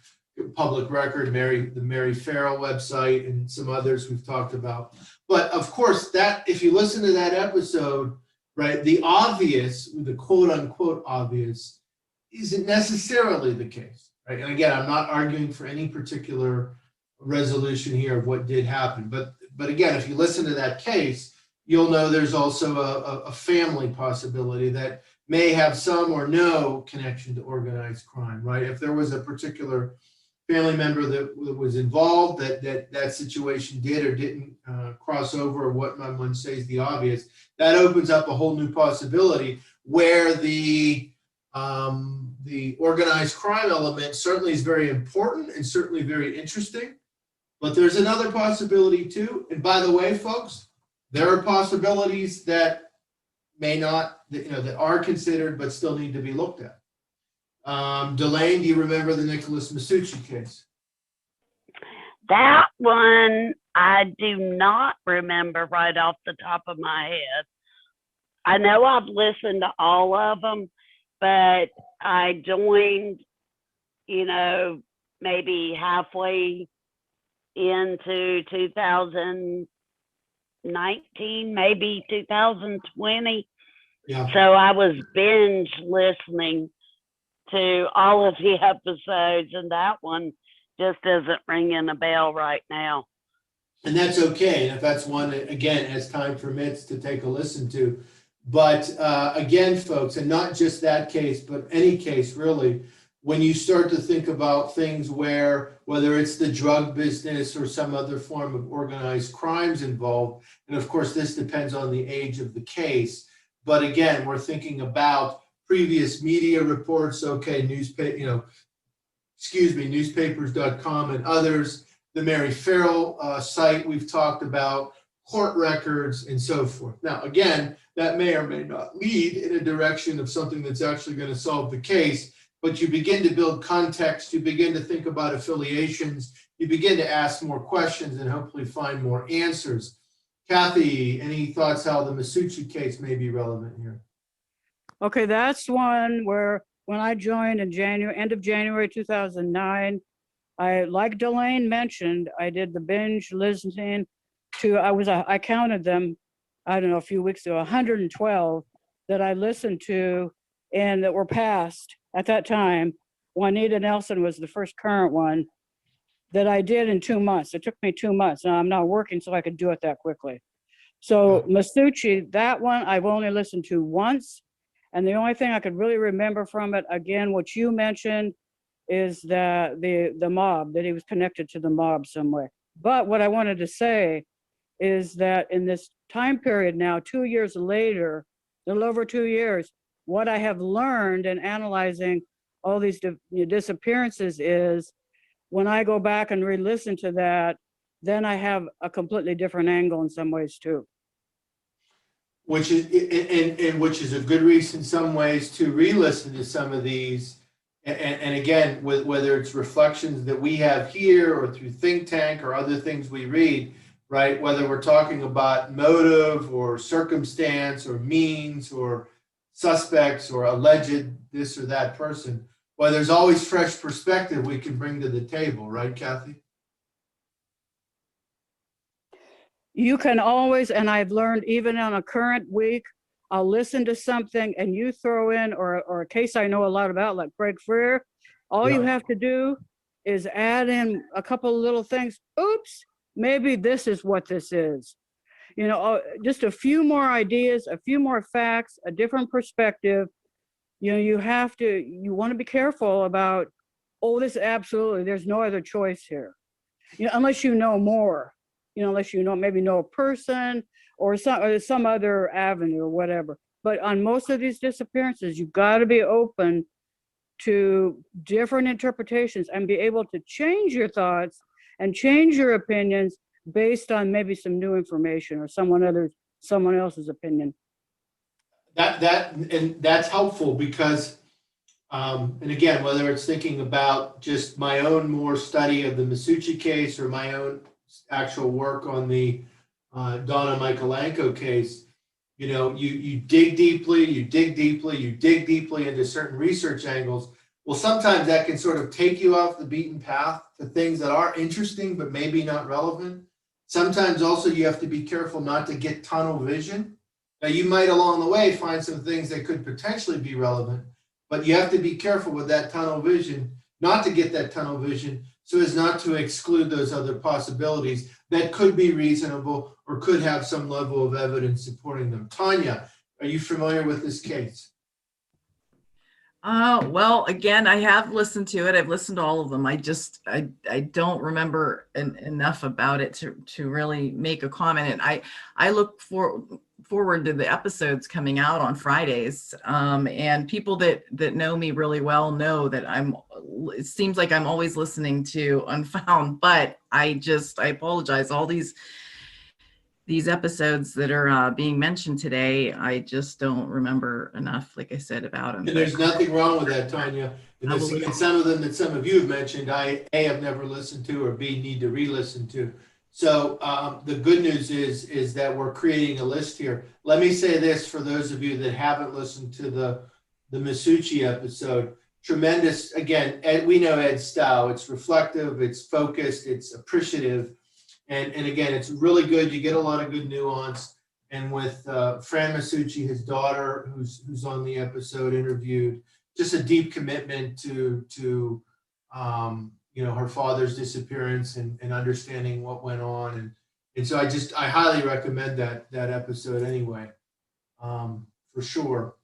public record, the Mary Farrell website and some others we've talked about. But of course, that if you listen to that episode, right, the obvious, the quote unquote obvious, isn't necessarily the case, right? And again, I'm not arguing for any particular resolution here of what did happen. But again, if you listen to that case, you'll know there's also a family possibility that may have some or no connection to organized crime, right? If there was a particular family member that was involved, that situation did or didn't cross over what one says the obvious, that opens up a whole new possibility where the organized crime element certainly is very important and certainly very interesting. But there's another possibility too. And by the way, folks, there are possibilities that may not, that are considered but still need to be looked at. Delane, do you remember the Nicholas Masucci case? That one I do not remember right off the top of my head. I know I've listened to all of them, but I joined, maybe halfway into 2019, maybe 2020. Yeah. So I was binge listening to all of the episodes, and that one just isn't ringing a bell right now. And that's okay. And if that's one, again, as time permits, to take a listen to. But again, folks, and not just that case, but any case really, when you start to think about things where, whether it's the drug business or some other form of organized crimes involved, and of course, this depends on the age of the case. But again, we're thinking about previous media reports, okay, newspapers.com and others, the Mary Farrell site we've talked about, court records, and so forth. Now, again, that may or may not lead in a direction of something that's actually going to solve the case, but you begin to build context, you begin to think about affiliations, you begin to ask more questions and hopefully find more answers. Kathy, any thoughts how the Masucci case may be relevant here? Okay, that's one where when I joined in end of January 2009, like Delane mentioned, I did the binge listening to, I counted them, I don't know, a few weeks ago, 112 that I listened to and that were passed at that time. Juanita Nelson was the first current one that I did in 2 months. It took me 2 months. Now I'm not working, so I could do it that quickly. So Masucci, that one I've only listened to once. And the only thing I could really remember from it, again, what you mentioned, is that the mob, that he was connected to the mob some way. But what I wanted to say is that in this time period now, 2 years later, a little over 2 years, what I have learned in analyzing all these disappearances is when I go back and re-listen to that, then I have a completely different angle in some ways too. Which is a good reason in some ways to re-listen to some of these. And again, whether it's reflections that we have here or through think tank or other things we read, right? Whether we're talking about motive or circumstance or means or suspects or alleged this or that person, well, there's always fresh perspective we can bring to the table, right, Kathy? You can always, and I've learned even on a current week, I'll listen to something and you throw in, or a case I know a lot about, like Craig Freer, all you have to do is add in a couple of little things. Oops, maybe this is what this is. Just a few more ideas, a few more facts, a different perspective. You want to be careful about, this absolutely, there's no other choice here. Unless you know more. Unless maybe know a person or some other avenue or whatever. But on most of these disappearances, you've got to be open to different interpretations and be able to change your thoughts and change your opinions based on maybe some new information or someone else's opinion. That's helpful because, and again, whether it's thinking about just my own more study of the Masucci case or my own actual work on the Donna Michaelenko case, You dig deeply, you dig deeply, you dig deeply into certain research angles. Well, sometimes that can sort of take you off the beaten path to things that are interesting, but maybe not relevant. Sometimes also you have to be careful not to get tunnel vision. Now, you might along the way find some things that could potentially be relevant, but you have to be careful with that tunnel vision, not to get that tunnel vision, so as not to exclude those other possibilities that could be reasonable or could have some level of evidence supporting them. Tanya, are you familiar with this case? Well, again, I have listened to it. I've listened to all of them. I don't remember enough about it to really make a comment. And I look forward to the episodes coming out on Fridays. And people that know me really well know that it seems like I'm always listening to Unfound, but I apologize. All these episodes that are being mentioned today, I just don't remember enough, like I said, about them. And there's nothing wrong with that, Tanya. And some of them that some of you have mentioned, I A, have never listened to, or B, need to re-listen to. So the good news is that we're creating a list here. Let me say this for those of you that haven't listened to the Masucci episode. Tremendous, again, we know Ed's style. It's reflective, it's focused, it's appreciative. And again, it's really good. You get a lot of good nuance. And with Fran Masucci, his daughter, who's on the episode interviewed, just a deep commitment to her father's disappearance and understanding what went on. And so I highly recommend that episode anyway, for sure.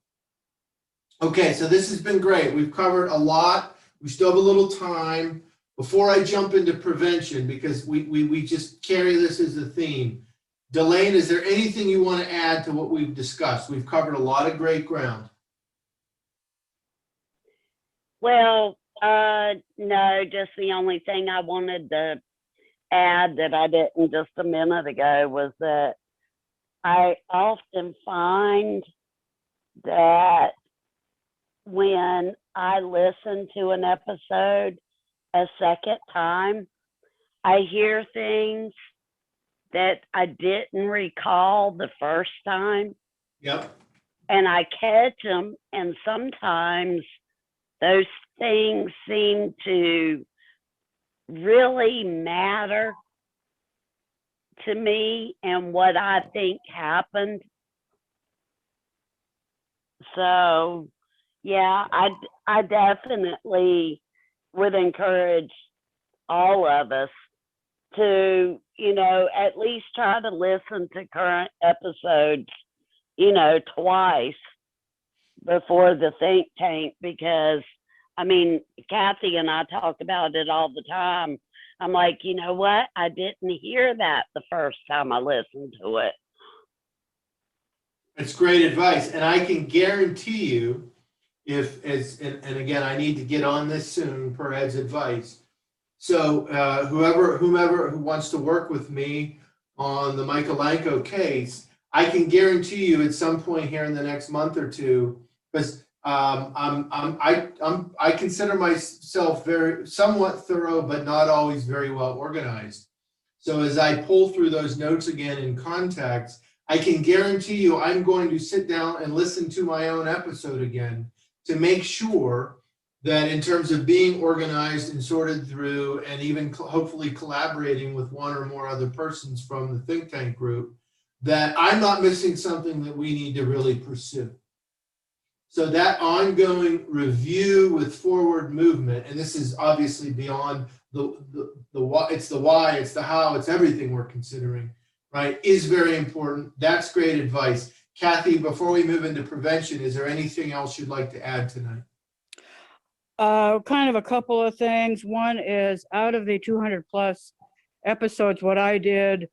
Okay, so this has been great. We've covered a lot. We still have a little time. Before I jump into prevention, because we just carry this as a theme, Delane, is there anything you want to add to what we've discussed? We've covered a lot of great ground. Well, no, just the only thing I wanted to add that I didn't just a minute ago was that I often find that when I listen to an episode a second time, I hear things that I didn't recall the first time. Yep. And I catch them, and sometimes those things seem to really matter to me and what I think happened. So, yeah, I definitely would encourage all of us to, at least try to listen to current episodes, twice before the think tank, because, Kathy and I talk about it all the time. I'm like, you know what? I didn't hear that the first time I listened to it. It's great advice. And I can guarantee you, and again, I need to get on this soon per Ed's advice. So whomever who wants to work with me on the Michaelenko case, I can guarantee you at some point here in the next month or two, because I consider myself somewhat thorough, but not always very well organized. So as I pull through those notes again in contacts, I can guarantee you I'm going to sit down and listen to my own episode again to make sure that in terms of being organized and sorted through, and even hopefully collaborating with one or more other persons from the think tank group, that I'm not missing something that we need to really pursue. So that ongoing review with forward movement, and this is obviously beyond the why, it's the why, it's the how, it's everything we're considering, right, is very important. That's great advice. Kathy, before we move into prevention, is there anything else you'd like to add tonight? Kind of a couple of things. One is, out of the 200 plus episodes, what I did,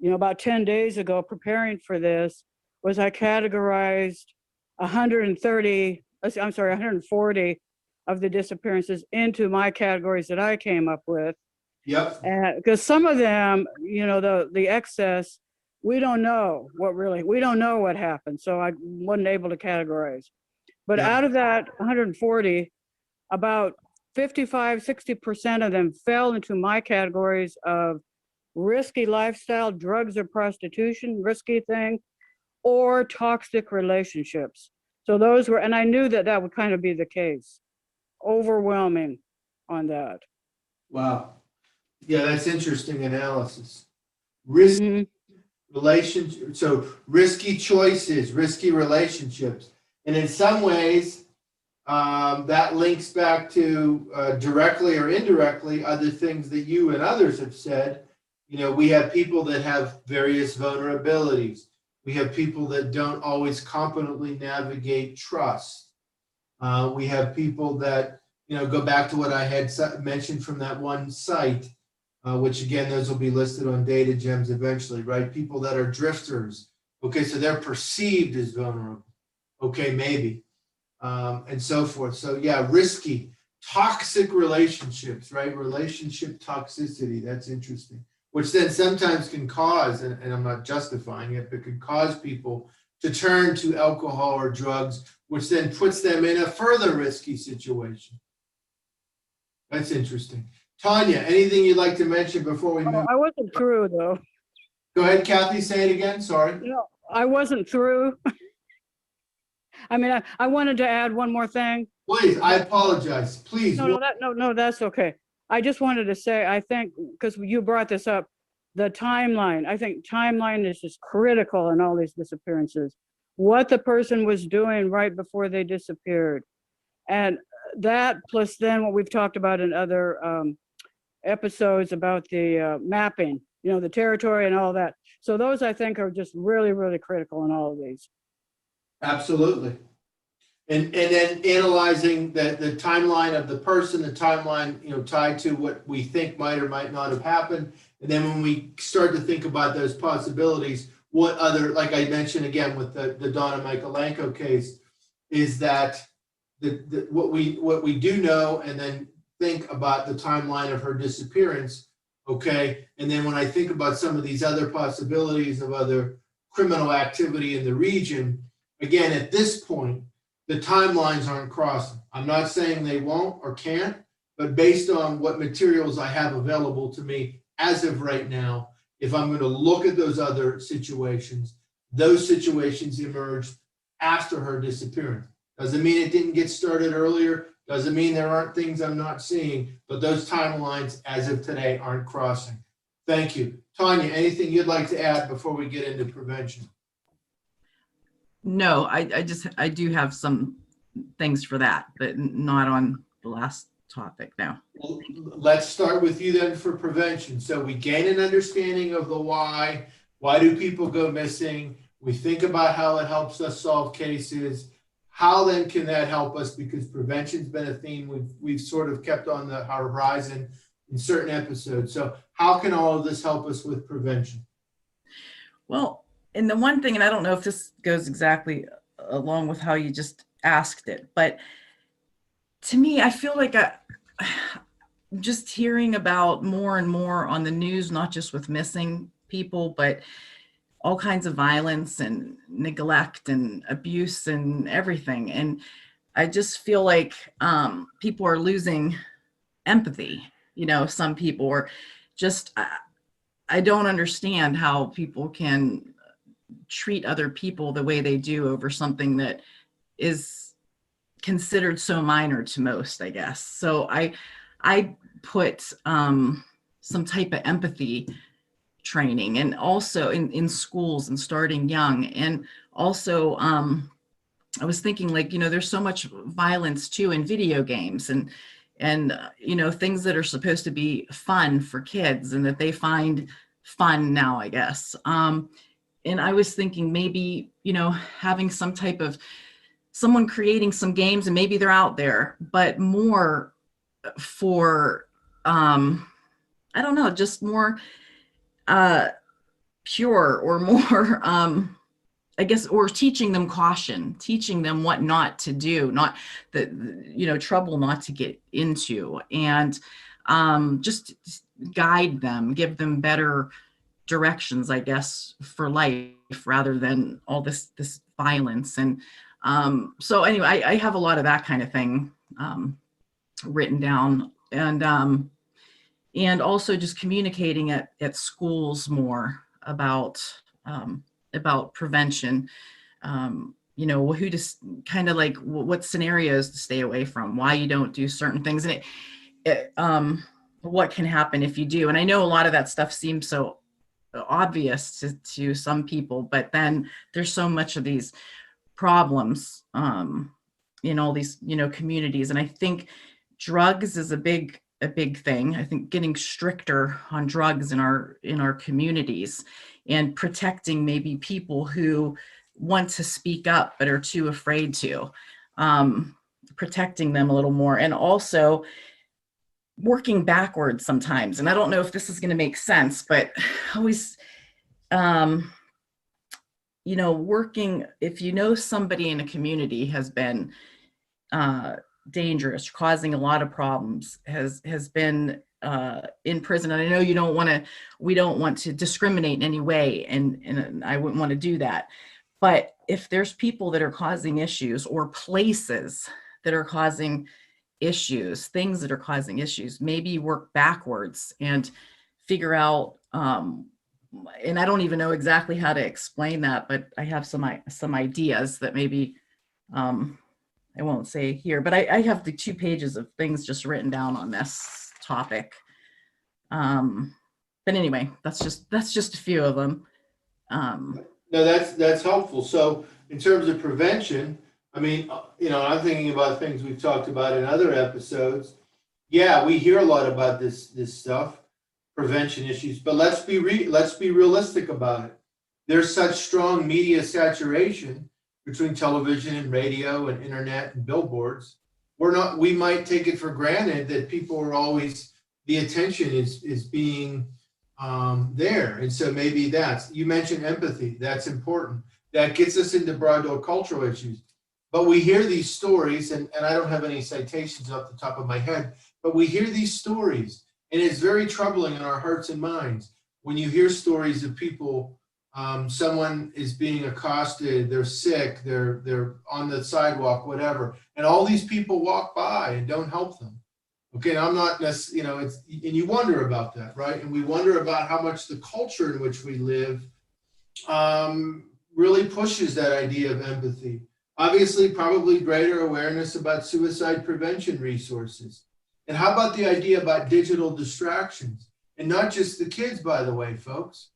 about 10 days ago preparing for this, was I categorized 140 of the disappearances into my categories that I came up with. Yep. Because some of them, the excess, we don't know what happened. So I wasn't able to categorize. But out of that 140, about 55-60% of them fell into my categories of risky lifestyle, drugs or prostitution, risky thing, or toxic relationships. So those were, and I knew that that would kind of be the case. Overwhelming on that. Wow. Yeah, that's interesting analysis. Risk Mhm. relationship, so risky choices, risky relationships. And in some ways, that links back to directly or indirectly other things that you and others have said. You know, we have people that have various vulnerabilities. We have people that don't always competently navigate trust. We have people that, you know, go back to what I had mentioned from that one site, which again, those will be listed on Data Gems eventually, right? People that are drifters. Okay, so they're perceived as vulnerable. Okay, maybe. And so forth. So yeah, risky, toxic relationships, right? Relationship toxicity, that's interesting. Which then sometimes can cause, and I'm not justifying it, but could cause people to turn to alcohol or drugs, which then puts them in a further risky situation. That's interesting. Tanya, anything you'd like to mention before we move? I wasn't through though. Go ahead, Kathy, say it again, sorry. No, I wasn't through. I mean, I wanted to add one more thing. Please, I apologize, please. No, that's okay. I just wanted to say, I think, because you brought this up, the timeline, I think timeline is just critical in all these disappearances. What the person was doing right before they disappeared. And that plus then what we've talked about in other episodes about the mapping, you know, the territory and all that. So those I think are just really, really critical in all of these. Absolutely. And then analyzing the timeline of the person, the timeline, you know, tied to what we think might or might not have happened. And then when we start to think about those possibilities, what other, like I mentioned again with the Donna Michaelenko case, is that what we do know, and then think about the timeline of her disappearance, okay? And then when I think about some of these other possibilities of other criminal activity in the region, again, at this point, the timelines aren't crossing. I'm not saying they won't or can't, but based on what materials I have available to me as of right now, if I'm going to look at those other situations, those situations emerged after her disappearance. Doesn't mean it didn't get started earlier, doesn't mean there aren't things I'm not seeing, but those timelines as of today aren't crossing. Thank you. Tanya, anything you'd like to add before we get into prevention? No, I do have some things for that, but not on the last topic now. Well, let's start with you then for prevention. So we gain an understanding of the why. Why do people go missing? We think about how it helps us solve cases. How then can that help us? Because prevention's been a theme we've sort of kept on the horizon in certain episodes. So how can all of this help us with prevention? Well, and the one thing, and I don't know if this goes exactly along with how you just asked it, but to me, I feel like just hearing about more and more on the news, not just with missing people, but all kinds of violence and neglect and abuse and everything. And I just feel like people are losing empathy. You know, some people are just, I don't understand how people can treat other people the way they do over something that is considered so minor to most, I guess. So I put some type of empathy training, and also in schools and starting young. And also I was thinking, like, you know, there's so much violence too in video games and you know, things that are supposed to be fun for kids and that they find fun now, I guess. And I was thinking maybe, you know, having some type of someone creating some games, and maybe they're out there, but more for, I don't know, just more pure or more, I guess, or teaching them caution, teaching them what not to do, not the, you know, trouble not to get into, and just guide them, give them better directions, I guess, for life rather than all this violence. And so anyway, I have a lot of that kind of thing written down, and also just communicating at schools more about about prevention. You know, who just kind of like what scenarios to stay away from, why you don't do certain things, and what can happen if you do. And I know a lot of that stuff seems so obvious to some people, but then there's so much of these problems in all these, you know, communities. And I think drugs is a big thing. I think getting stricter on drugs in our communities and protecting maybe people who want to speak up but are too afraid to, protecting them a little more, and also working backwards sometimes. And I don't know if this is going to make sense, but always, you know, working, if you know somebody in a community has been dangerous, causing a lot of problems, has been in prison. And I know we don't want to discriminate in any way, and I wouldn't want to do that. But if there's people that are causing issues, or places that are causing issues, things that are causing issues, maybe work backwards and figure out, and I don't even know exactly how to explain that, but I have some ideas that maybe I won't say here, but I have the 2 pages of things just written down on this topic. But anyway, that's just a few of them. No, that's helpful. So in terms of prevention, I mean, you know, I'm thinking about things we've talked about in other episodes. Yeah, we hear a lot about this stuff, prevention issues, but let's be realistic about it. There's such strong media saturation between television and radio and internet and billboards. We might take it for granted that people are always, the attention is being there. And so maybe you mentioned empathy. That's important. That gets us into broader cultural issues. But we hear these stories, and I don't have any citations off the top of my head, but we hear these stories, and it's very troubling in our hearts and minds when you hear stories of people, someone is being accosted, they're sick, they're on the sidewalk, whatever, and all these people walk by and don't help them. Okay, I'm not necessarily, you know, and you wonder about that, right? And we wonder about how much the culture in which we live really pushes that idea of empathy. Obviously, probably greater awareness about suicide prevention resources. And how about the idea about digital distractions? And not just the kids, by the way, folks.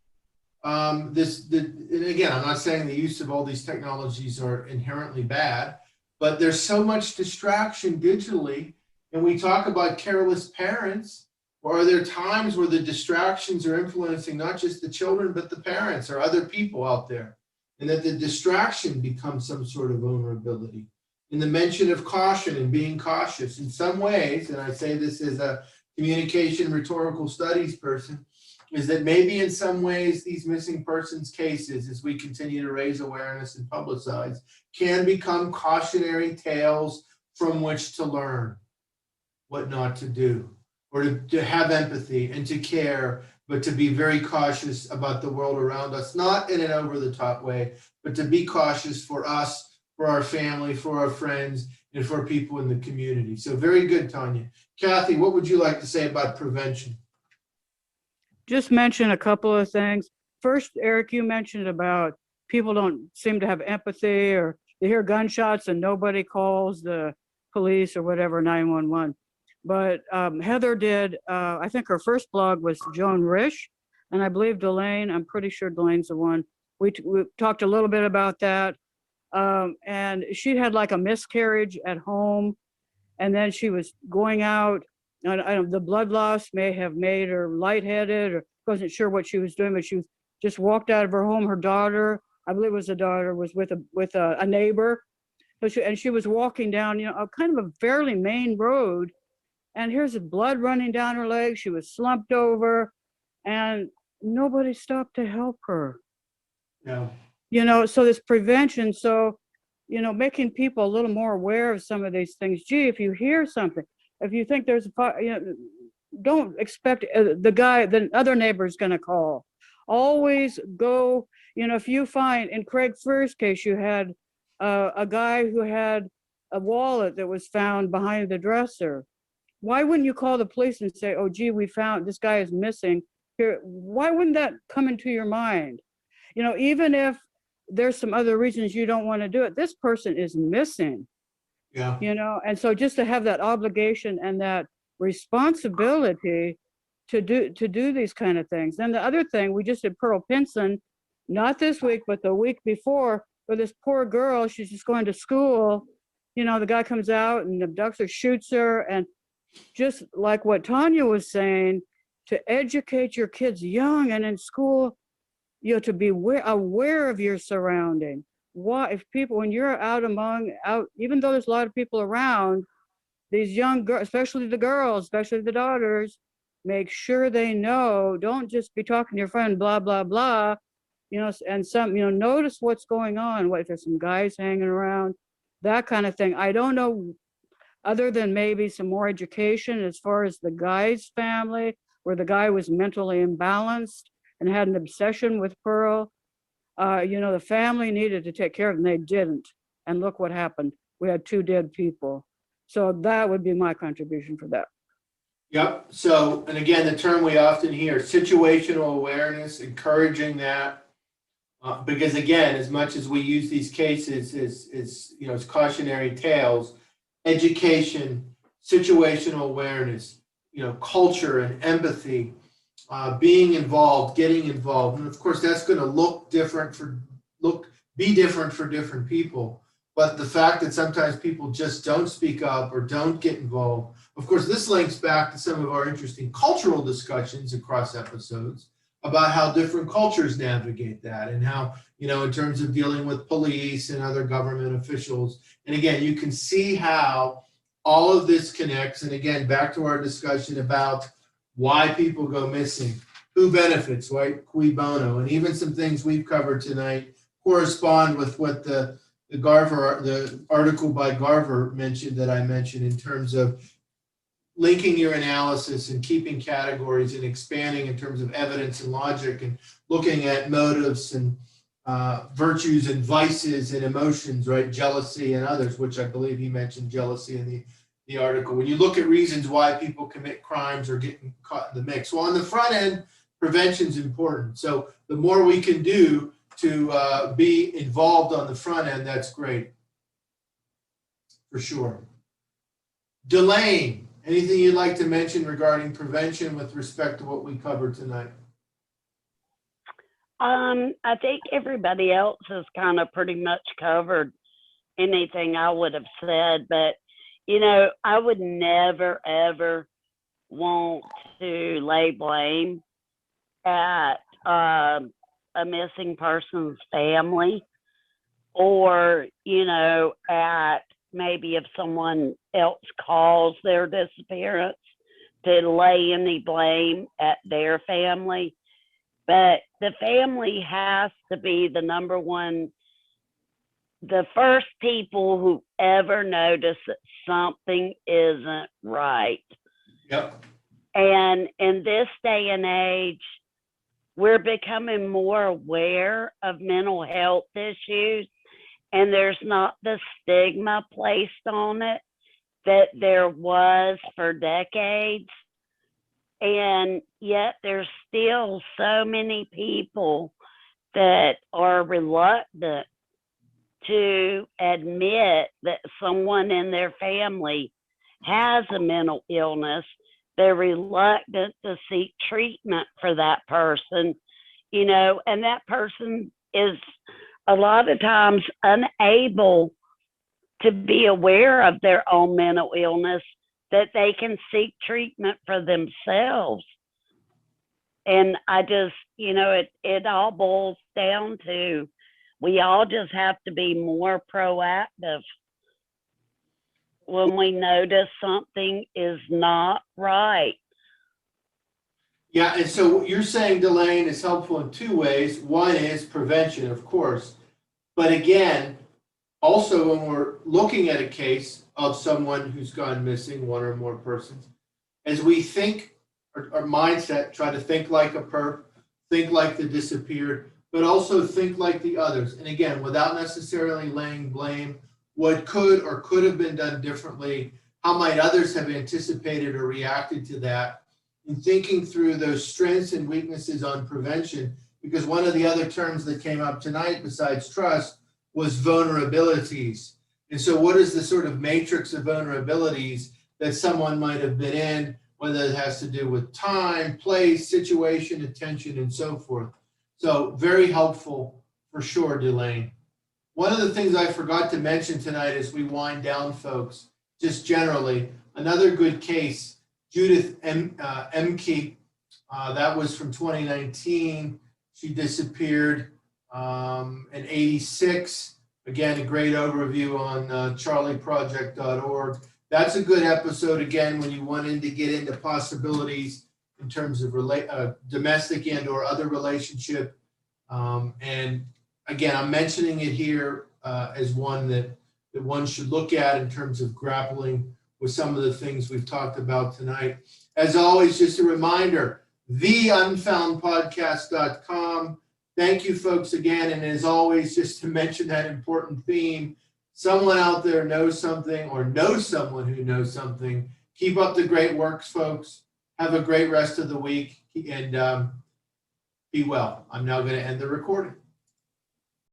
And again, I'm not saying the use of all these technologies are inherently bad, but there's so much distraction digitally. And we talk about careless parents, or are there times where the distractions are influencing not just the children, but the parents or other people out there? And that the distraction becomes some sort of vulnerability. In the mention of caution and being cautious, in some ways, and I say this as a communication rhetorical studies person, is that maybe in some ways these missing persons cases, as we continue to raise awareness and publicize, can become cautionary tales from which to learn what not to do, or to have empathy and to care, but to be very cautious about the world around us, not in an over-the-top way, but to be cautious for us, for our family, for our friends, and for people in the community. So very good, Tanya. Kathy, what would you like to say about prevention? Just mention a couple of things. First, Eric, you mentioned about people don't seem to have empathy, or they hear gunshots and nobody calls the police or whatever, 911. But Heather did, I think her first blog was Joan Risch, and I believe Delane, I'm pretty sure Delane's the one. We talked a little bit about that. And she had like a miscarriage at home, and then she was going out, and the blood loss may have made her lightheaded, or wasn't sure what she was doing, but she was just walked out of her home. Her daughter, I believe it was a daughter, was with a neighbor. So she was walking down, you know, a kind of a fairly main road, and here's the blood running down her leg. She was slumped over, and nobody stopped to help her. Yeah. You know, so this prevention, so, you know, making people a little more aware of some of these things. Gee, if you hear something, if you think there's a fire, you know, don't expect the other neighbor's going to call. Always go, you know, if you find, in Craig Freer's case, you had a guy who had a wallet that was found behind the dresser. Why wouldn't you call the police and say, oh, gee, we found this guy is missing here? Why wouldn't that come into your mind? even if there's some other reasons you don't want to do it, this person is missing, Yeah. and so just to have that obligation and that responsibility to do these kind of things. Then the other thing, we just did Pearl Pinson, not this week, but the week before, where this poor girl, she's just going to school, the guy comes out and abducts her, shoots her, and just like what Tanya was saying, to educate your kids young and in school, to be aware of your surrounding. If people, when you're out, even though there's a lot of people around, these young girls, especially the girls, especially the daughters, make sure they know, don't just be talking to your friend, blah, blah, blah, and notice what's going on. What if there's some guys hanging around, that kind of thing. I don't know, other than maybe some more education as far as the guy's family, where the guy was mentally imbalanced and had an obsession with Pearl. The family needed to take care of them. They didn't. And look what happened. We had 2 dead people. So that would be my contribution for that. Yep. So, and again, the term we often hear, situational awareness, encouraging that. Because again, as much as we use these cases as cautionary tales, education, situational awareness, culture and empathy, being involved, getting involved. And of course, that's going to be different for different people. But the fact that sometimes people just don't speak up or don't get involved. Of course, this links back to some of our interesting cultural discussions across episodes about how different cultures navigate that, and how, in terms of dealing with police and other government officials. And again, you can see how all of this connects. And again, back to our discussion about why people go missing, who benefits, right? Cui bono, and even some things we've covered tonight correspond with what the article by Garver mentioned, that I mentioned, in terms of linking your analysis and keeping categories and expanding in terms of evidence and logic, and looking at motives and virtues and vices and emotions, right? Jealousy and others, which I believe he mentioned jealousy in the article. When you look at reasons why people commit crimes or get caught in the mix. Well, on the front end, prevention is important. So the more we can do to be involved on the front end, that's great, for sure. Delane, anything you'd like to mention regarding prevention with respect to what we covered tonight? I think everybody else has kind of pretty much covered anything I would have said, but I would never, ever want to lay blame at a missing person's family, or, at maybe if someone else calls their disappearance, to lay any blame at their family. But the family has to be the number one, the first people who ever notice that something isn't right. Yep. And in this day and age, we're becoming more aware of mental health issues, and there's not the stigma placed on it that there was for decades. And yet there's still so many people that are reluctant to admit that someone in their family has a mental illness. They're reluctant to seek treatment for that person, and that person is a lot of times unable to be aware of their own mental illness, that they can seek treatment for themselves. And I just, it all boils down to, we all just have to be more proactive when we notice something is not right. Yeah, and so what you're saying, Delane, is helpful in 2 ways. One is prevention, of course. But again, also when we're looking at a case of someone who's gone missing, one or more persons, as we think, our mindset, try to think like a perp, think like the disappeared, but also think like the others. And again, without necessarily laying blame, what could or could have been done differently, how might others have anticipated or reacted to that, and thinking through those strengths and weaknesses on prevention because one of the other terms that came up tonight besides trust was vulnerabilities. And so what is the sort of matrix of vulnerabilities that someone might have been in, whether it has to do with time, place, situation, attention, and so forth. So very helpful for sure, Delane. One of the things I forgot to mention tonight as we wind down, folks, just generally, another good case, Judith Emke, that was from 2019. She disappeared in 86. Again, a great overview on charlieproject.org. That's a good episode, again, when you want to get into possibilities in terms of domestic and or other relationship. And again, I'm mentioning it here as one that one should look at in terms of grappling with some of the things we've talked about tonight. As always, just a reminder, theunfoundpodcast.com. Thank you, folks, again. And as always, just to mention that important theme, someone out there knows something or knows someone who knows something. Keep up the great works, folks. Have a great rest of the week and be well. I'm now going to end the recording.